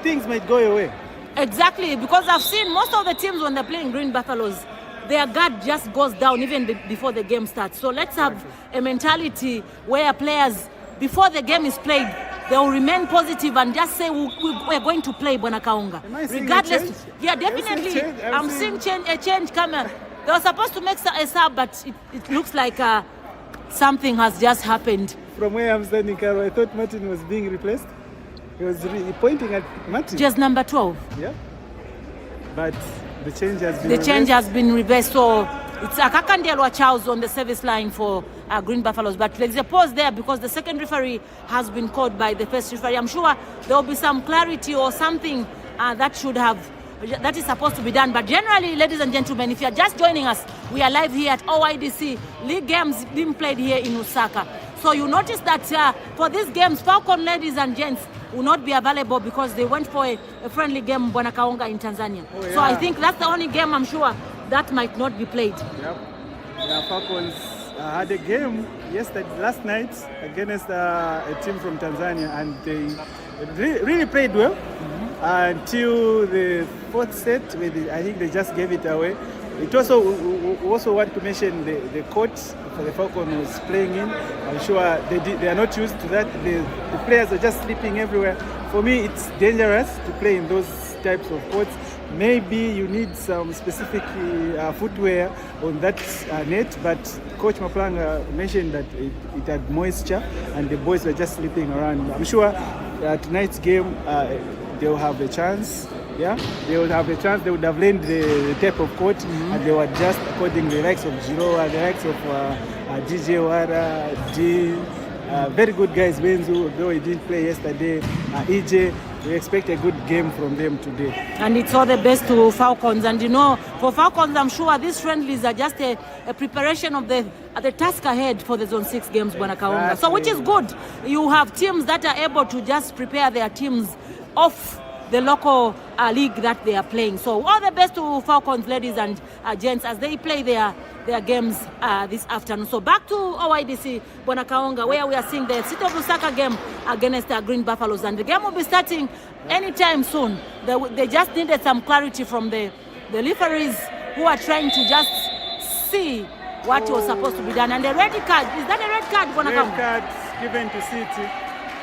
things might go your way. Exactly, because I've seen most of the teams when they're playing Green Buffaloes, their guard just goes down even before the game starts. So let's have a mentality where players, before the game is played, they will remain positive and just say we're going to play, Bwana Kaonga. Am I seeing Regardless, a change? yeah, definitely. I'm seeing a change coming. They were supposed to make a sub, but it looks like something has just happened. From where I'm standing, Carol, I thought Martin was being replaced. He was pointing at Martin. Just number 12. Yeah. But the change has been The reversed. change has been reversed. So it's Akakandelwa Charles on the service line for Green Buffaloes. But there's a pause there because the second referee has been called by the first referee. I'm sure there will be some clarity or something that is supposed to be done. But generally, ladies and gentlemen, if you are just joining us, we are live here at OIDC. League games being played here in Lusaka. So you notice that for these games, Falcon ladies and gents will not be available because they went for a friendly game, Bwana Kaonga, in Tanzania. Oh, yeah. So I think that's the only game I'm sure that might not be played. Yep. Yeah, Falcons had a game last night against a team from Tanzania, and they really played well until the fourth set, where I think they just gave it away. It also want to mention the court for the Falcon was playing in. I'm sure they are not used to that. The players are just sleeping everywhere. For me, it's dangerous to play in those types of courts. Maybe you need some specific footwear on that net, but Coach Maplanga mentioned that it had moisture and the boys were just sleeping around. I'm sure tonight's game they'll have a chance. Yeah, they would have a chance. They would have learned the type of court, and they would just according to the likes of Giroa, the likes of DJ Wara, very good guys. Benzu, though he didn't play yesterday. EJ, we expect a good game from them today. And it's all the best to Falcons. And you know, for Falcons, I'm sure these friendlies are just a preparation of the task ahead for the Zone 6 games, Bwana Kaonga. So which is good. You have teams that are able to just prepare their teams off the local league that they are playing. So all the best to Falcons ladies and gents as they play their games this afternoon. So back to OIDC, Bwana Kaonga, where we are seeing the City of Lusaka game against the Green Buffaloes. And the game will be starting anytime soon. They just needed some clarity from the referees who are trying to just see what was supposed to be done. And the red card, is that a red card, Bwana Kaonga? Red card given to City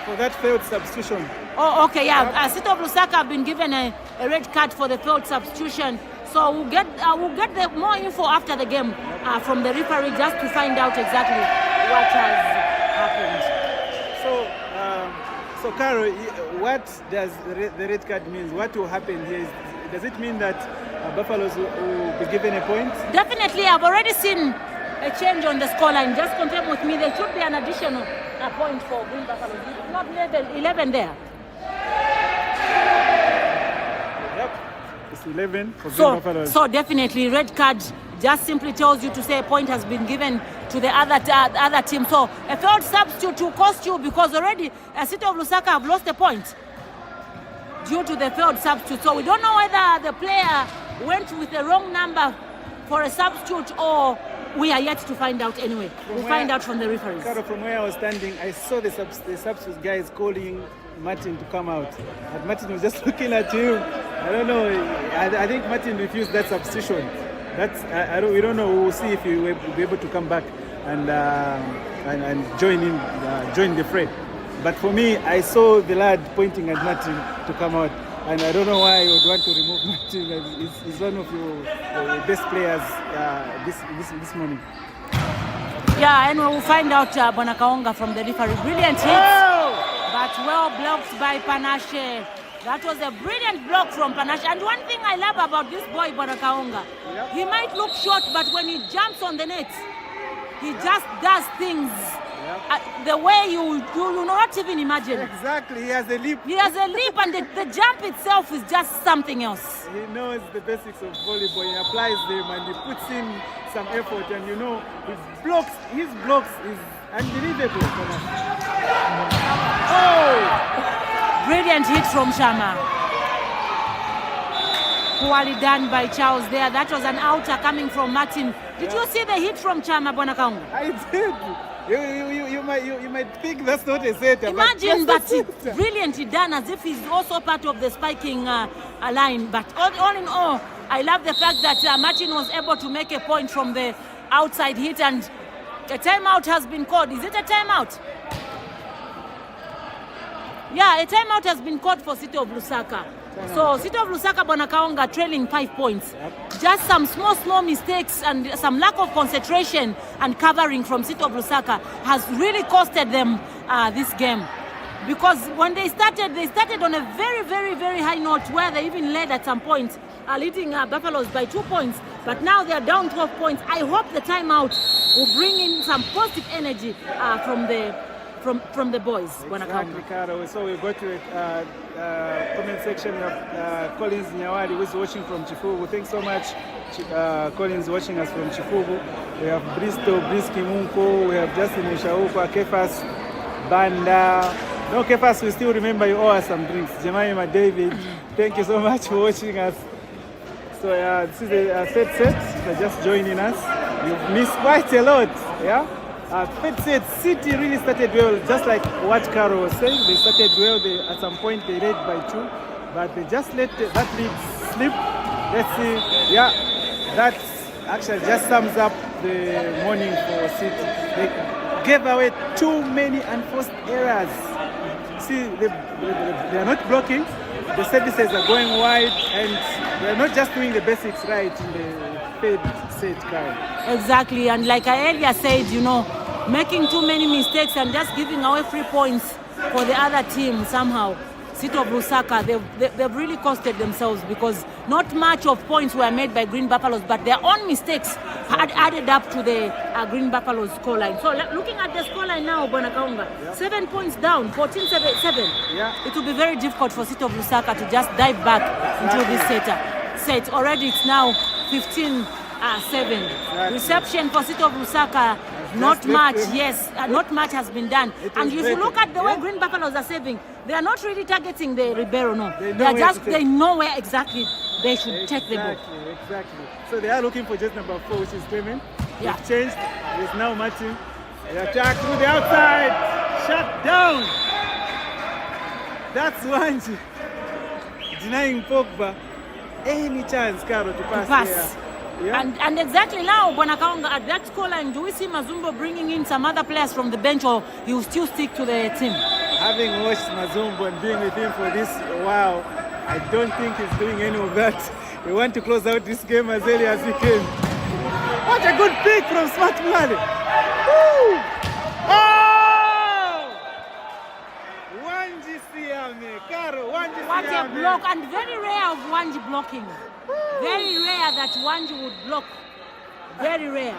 for that failed substitution. Oh, okay, yeah. City of Lusaka have been given a red card for the failed substitution. So we'll get the more info after the game from the referee just to find out exactly what has happened. So Carol, what does the red card mean? What will happen here? Does it mean that Buffaloes will be given a point? Definitely. I've already seen a change on the scoreline. Just confirm with me. There should be an additional point for Green Buffaloes. It's not 11 there. Yep. It's 11 for Green Buffaloes. So definitely red card just simply tells you to say a point has been given to the other team. So a failed substitute will cost you because already City of Lusaka have lost a point due to the failed substitute. So we don't know whether the player went with the wrong number for a substitute or we are yet to find out anyway. We'll find out from the referees. Carol, from where I was standing, I saw the substitute guys calling Martin to come out. But Martin was just looking at him. I don't know. I think Martin refused that substitution. We don't know. We'll see if he will be able to come back and join the fray. But for me, I saw the lad pointing at Martin to come out, and I don't know why you would want to remove Martin. He's one of your best players this morning. Yeah, and we'll find out Bwana Kaonga from the referee. Brilliant hits, but well blocked by Panache. That was a brilliant block from Panache. And one thing I love about this boy, Bwana Kaonga, he might look short, but when he jumps on the net, he just does things the way you not even imagine. Exactly, he has a leap. He has a leap, and the jump itself is just something else. He knows the basics of volleyball. He applies them and he puts in some effort. And his blocks is unbelievable. Brilliant hit from Shama. Poorly done by Charles there. That was an outer coming from Martin. Did you see the hit from Chama, Bwana Kaonga? I did. You might think that's not a setter. Imagine, but but it's brilliantly done, as if he's also part of the spiking line. But all in all, I love the fact that Martin was able to make a point from the outside hit, and a timeout has been called. Is it a timeout? Yeah, a timeout has been called for City of Lusaka. So City of Lusaka, Bwana Kaonga, trailing 5 points. Yep. Just some small mistakes and some lack of concentration and covering from City of Lusaka has really costed them this game. Because when they started on a very high note, where they even led at some point, leading Buffaloes by 2 points. But now they are down 12 points. I hope the timeout will bring in some positive energy from the boys. Exactly, Caro. So we go to comment section of Collins Nyawadi, who is watching from Chifugu. Thanks so much, Collins, watching us from Chifugu. We have Bristo, Briski Munko, we have Justin Mushauko, Kefas, Banda. No, Kefas, we still remember you owe us some drinks. Jemima David, thank you so much for watching us. So this is a third set. If you're just joining us, you've missed quite a lot. Yeah. Third set, City really started well, just like what Caro was saying. They started well. At some point they led by 2, but they just let that lead slip. Let's see. Yeah, that actually just sums up the morning for City. They gave away too many unforced errors. See, they are not blocking. The services are going wide, and they are not just doing the basics right in the third set, Caro. Exactly, and like I earlier said, making too many mistakes and just giving away 3 points for the other team somehow. City of Lusaka, they've really costed themselves, because not much of points were made by Green Buffaloes, but their own mistakes had added up to the Green Buffaloes scoreline. So looking at the scoreline now, Bwana Kaonga, 7 points down, 14-7. Yeah. It will be very difficult for City of Lusaka to just dive back into this set. Already it's now 15-7. Exactly. Reception for City of Lusaka, not much. Yes, not much has been done. And if you look at the way Green Buffaloes are serving, they are not really targeting the Ribeiro. No, they know where exactly they should take the ball. Exactly. So they are looking for just number 4, which is Clement. Yeah. They've changed. There's now Martin. They attack through the outside. Shut down. That's Wanji denying Pogba any chance, Caro, to pass. Here. Yeah. And exactly now, Bwana Kaonga, at that scoreline, do we see Mazumbo bringing in some other players from the bench, or he will still stick to the team? Having watched Mazumbo and being with him for this while, I don't think he's doing any of that. We want to close out this game as early as we can. What a good pick from Smart Mwale. Woo! Oh! Wanji Siame, Caro, Wanji Siame. What a block, and very rare of Wanji blocking. Very rare that Wanji would block. Very rare.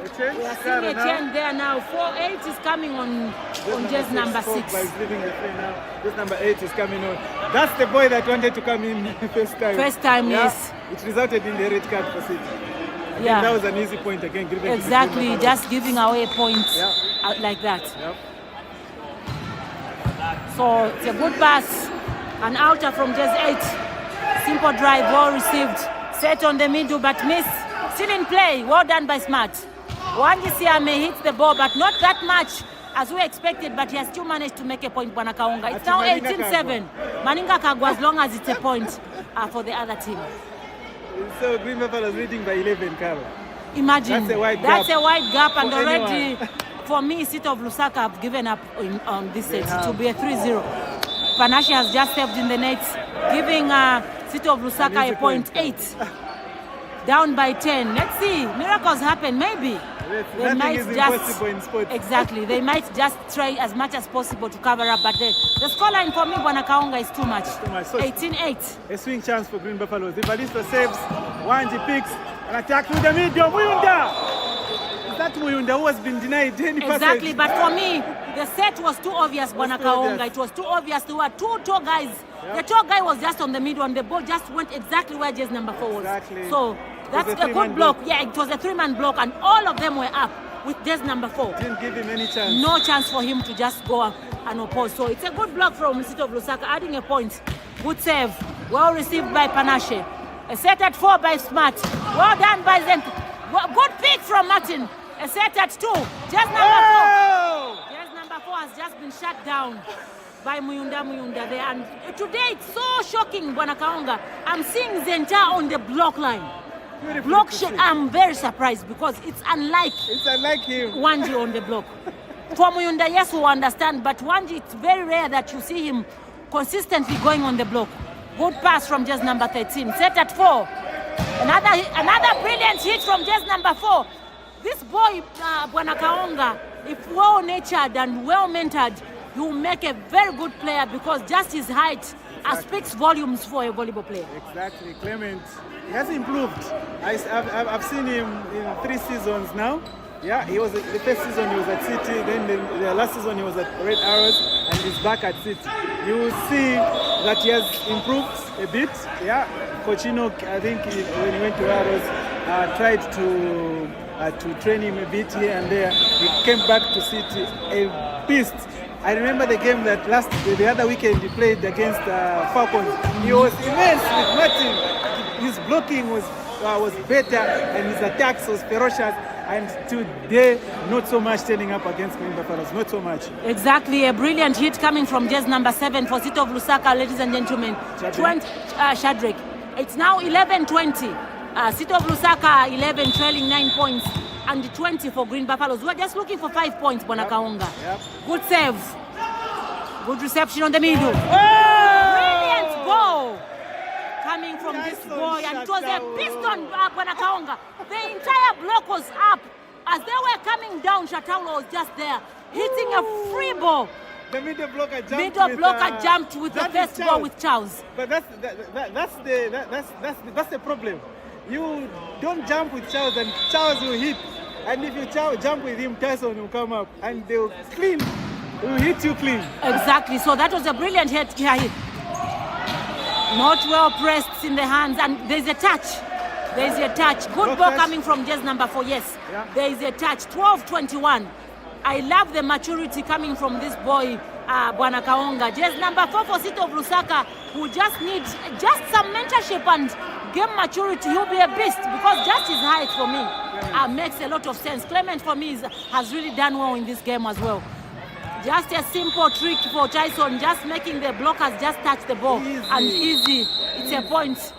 We are seeing a change there now. 4-8 is coming on just number 6. This number 8 is coming on. That's the boy that wanted to come in first time. First time, yeah. Yes. It resulted in the red card for City. Yeah. That was an easy point again. Exactly, just giving away points like that. Yep. So it's a good pass. An outer from just 8. Simple drive, well received. Set on the middle, but miss. Still in play. Well done by Smart. Wanji Siame hits the ball, but not that much as we expected, but he has still managed to make a point, Bwana Kaonga. It's now 18-7. Maninga Kagwa, as long as it's a point for the other team. So Green Buffaloes leading by 11, Carol. Imagine. That's a wide gap, and already, for me, City of Lusaka have given up on this set. It will be a 3-0. Panache has just served in the nets, giving City of Lusaka a point 8. Down by 10. Let's see. Miracles happen, maybe. They might just in sports. Exactly. They might just try as much as possible to cover up, but the scoreline for me, Bwana Kaonga, is too much. So 18-8. A swing chance for Green Buffaloes. Ivalisto saves. Wanji picks an attack through the middle. Muyunda. Is that Muyunda who has been denied any passage? Exactly. But for me, the set was too obvious, Bwana Kaonga. It was too obvious. There were 2 tall guys. Yep. The tall guy was just on the middle, and the ball just went exactly where just number 4 was. Exactly. So that's a good block. Yeah, it was a 3-man block, and all of them were up with just number 4. Didn't give him any chance. No chance for him to just go up and oppose. So it's a good block from City of Lusaka, adding a point. Good save. Well received by Panache. A set at 4 by Smart. Well done by Zent. Good pick from Martin. A set at 2. Just number 4. Oh! Just number 4 has just been shut down by Muyunda there. And today it's so shocking, Bwana Kaonga. I'm seeing Zenta on the block line. Block shot. I'm very surprised because it's unlike him. Wanji on the block. For Muyunda, yes, we understand, but Wanji, it's very rare that you see him consistently going on the block. Good pass from just number 13. Set at 4. Another brilliant hit from just number 4. This boy, Bwana Kaonga, if well-natured and well-mentored, he will make a very good player because just his height speaks volumes for a volleyball player. Exactly, Clement. He has improved. I've seen him in 3 seasons now. Yeah, he was the first season he was at City, then the last season he was at Red Arrows, and he's back at City. You will see that he has improved a bit. Yeah, Cochino, I think when he went to Arrows, tried to train him a bit here and there. He came back to City a beast. I remember the game that the other weekend he played against Falcons. He was immense with Martin. His blocking was better and his attacks was ferocious. And today, not so much turning up against Green Buffaloes, not so much. Exactly, a brilliant hit coming from just number 7 for City of Lusaka, ladies and gentlemen. Shadrach. It's now 11-20. City of Lusaka 11, trailing 9 points, and 20 for Green Buffaloes. We're just looking for 5 points, Bwana Kaonga. Yep. Good save. Good reception on the middle. Oh! Brilliant ball coming from this boy, and it was a piston, Bwana Kaonga. The entire block was up. As they were coming down, Shataula was just there, hitting a free ball. The middle blocker jumped with the first ball with Charles. But that's the problem. You don't jump with Charles, and Charles will hit. And if you jump with him, Tyson will come up, and they'll will hit you clean. Exactly. So that was a brilliant hit here. Not well pressed in the hands, and there's a touch. There's a touch. Good ball coming from just number 4. Yes, yeah. There is a touch. 12-21. I love the maturity coming from this boy, Bwana Kaonga. Just number 4 for City of Lusaka, who just needs just some mentorship and game maturity. He'll be a beast because just his height for me makes a lot of sense. Clement for me has really done well in this game as well. Just a simple trick for Tyson, just making the blockers just touch the ball. Easy. And easy. It's a point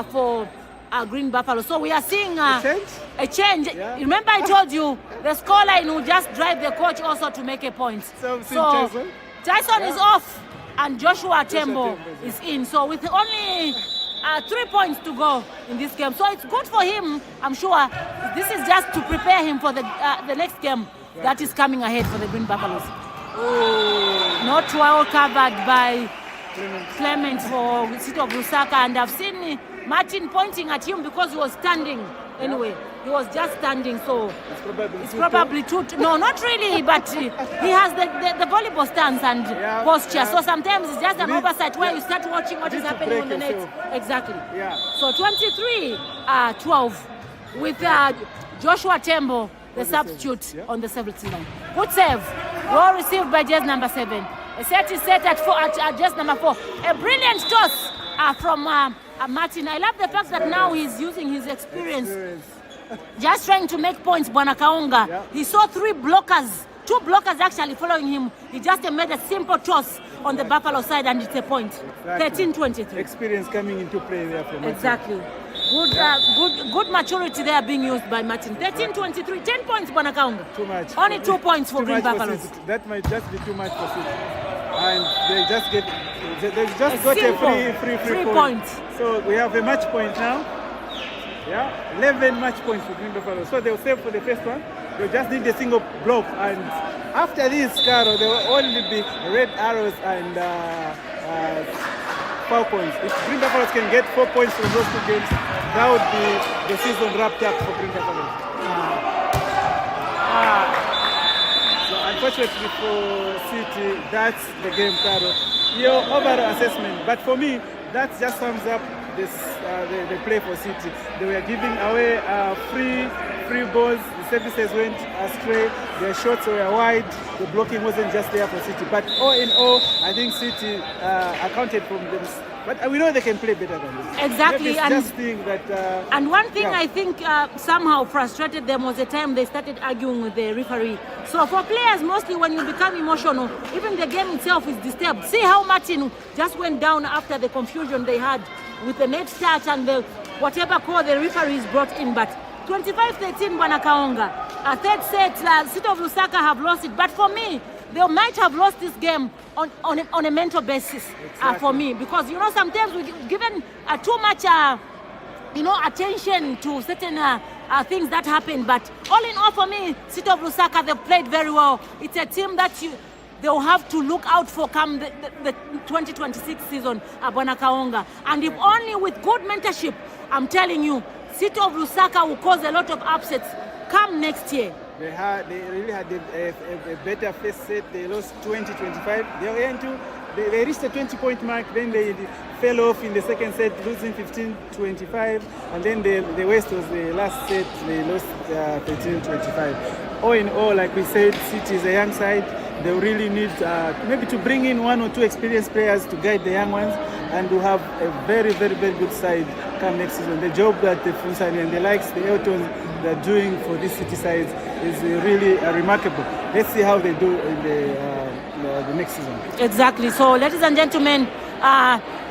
for Green Buffalo. So we are seeing a change. Yeah. Remember I told you the scoreline will just drive the coach also to make a point. So Tyson is off and Joshua Tembo is in. So with only 3 points to go in this game. So it's good for him, I'm sure. This is just to prepare him for the next game that is coming ahead for the Green Buffaloes. Oh. Not well covered by Clement for City of Lusaka, and I've seen Martin pointing at him because he was standing. Anyway, he was just standing, so it's probably too. No, not really, but he has the volleyball stance and posture. Yeah. So sometimes it's just an oversight where you start watching what is happening on the net. Exactly. Yeah. So 23-12 with Joshua Tembo, the substitute on the 17th line. Good save. Well received by just number 7. A set is set at 4 at just number 4. A brilliant toss from Martin. I love the fact that now he's using his experience. Just trying to make points, Bwana Kaonga. Yeah. He saw 3 blockers, 2 blockers actually following him. He just made a simple toss on the Buffalo side, and it's a point. Exactly. 13-23. Experience coming into play there for Martin. Exactly. Good maturity there being used by Martin. 13-23, 10 points, Bwana Kaonga. Too much. Only 2 points for Green Buffaloes. That might just be too much for City. And they just got a free point. So we have a match point now. Yeah, 11 match points for Green Buffaloes. So they'll save for the first one. They'll just need a single block. And after this, Caro, there will only be Red Arrows and Falcons. If Green Buffaloes can get 4 points from those 2 games, that would be the season wrapped up for Green Buffaloes. So unfortunately for City, that's the game, Caro. Your overall assessment. But for me, that just sums up this the play for City. They were giving away free balls. The services went astray. Their shots were wide. The blocking wasn't just there for City. But all in all, I think City accounted for them. But we know they can play better than this. Exactly. Maybe it's just think that, and one thing yeah. I think somehow frustrated them was the time they started arguing with the referee. So for players, mostly when you become emotional, even the game itself is disturbed. See how Martin just went down after the confusion they had with the net start and the whatever call the referees brought in. But 25-13 Bwana Kaonga. A third set, City of Lusaka have lost it. But for me, they might have lost this game on a mental basis. For me, because you know sometimes we given too much attention to certain things that happen. But all in all, for me, City of Lusaka, they've played very well. It's a team that they'll have to look out for come the 2026 season, Bwana Kaonga. And if only with good mentorship, I'm telling you, City of Lusaka will cause a lot of upsets come next year. They really had a better first set. They lost 20-25. They reached a 20-point mark. Then they fell off in the second set, losing 15-25. And then the West was the last set. They lost 13-25. All in all, like we said, City is a young side. They really need maybe to bring in one or two experienced players to guide the young ones, and to have a very, very, very good side come next season. The job that the Funsani and the likes, the Eltons, they're doing for these City sides is really remarkable. Let's see how they do in the next season. Exactly. So, ladies and gentlemen,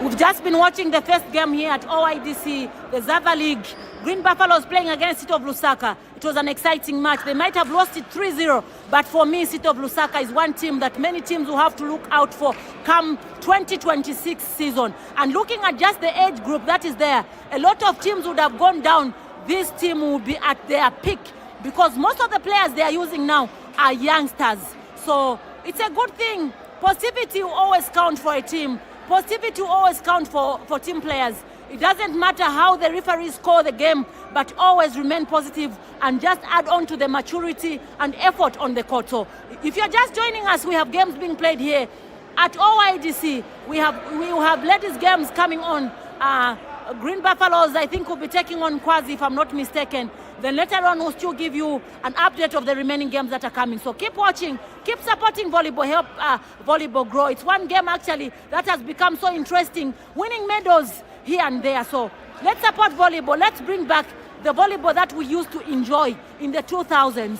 we've just been watching the first game here at OIDC, the Zava League. Green Buffaloes playing against City of Lusaka. It was an exciting match. They might have lost it 3-0, but for me, City of Lusaka is one team that many teams will have to look out for come 2026 season. And looking at just the age group that is there, a lot of teams would have gone down. This team will be at their peak because most of the players they are using now are youngsters. So it's a good thing. Positivity will always count for a team. Positivity will always count for team players. It doesn't matter how the referees score the game, but always remain positive and just add on to the maturity and effort on the court. So if you're just joining us, we have games being played here at OIDC. We will have ladies games coming on. Green Buffaloes, I think, will be taking on Kwazi, if I'm not mistaken. Then later on, we'll still give you an update of the remaining games that are coming. So keep watching, keep supporting volleyball, help volleyball grow. It's one game, actually, that has become so interesting, winning medals here and there. So let's support volleyball. Let's bring back the volleyball that we used to enjoy in the 2000s.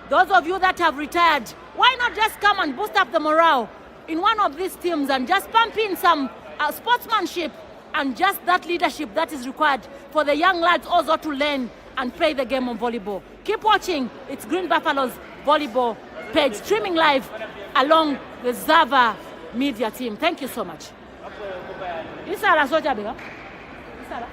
Those of you that have retired, why not just come and boost up the morale in one of these teams and just pump in some sportsmanship and just that leadership that is required for the young lads also to learn and play the game of volleyball. Keep watching. It's Green Buffaloes volleyball page streaming live along the Zava media team. Thank you so much. Isara soja bega. Isara.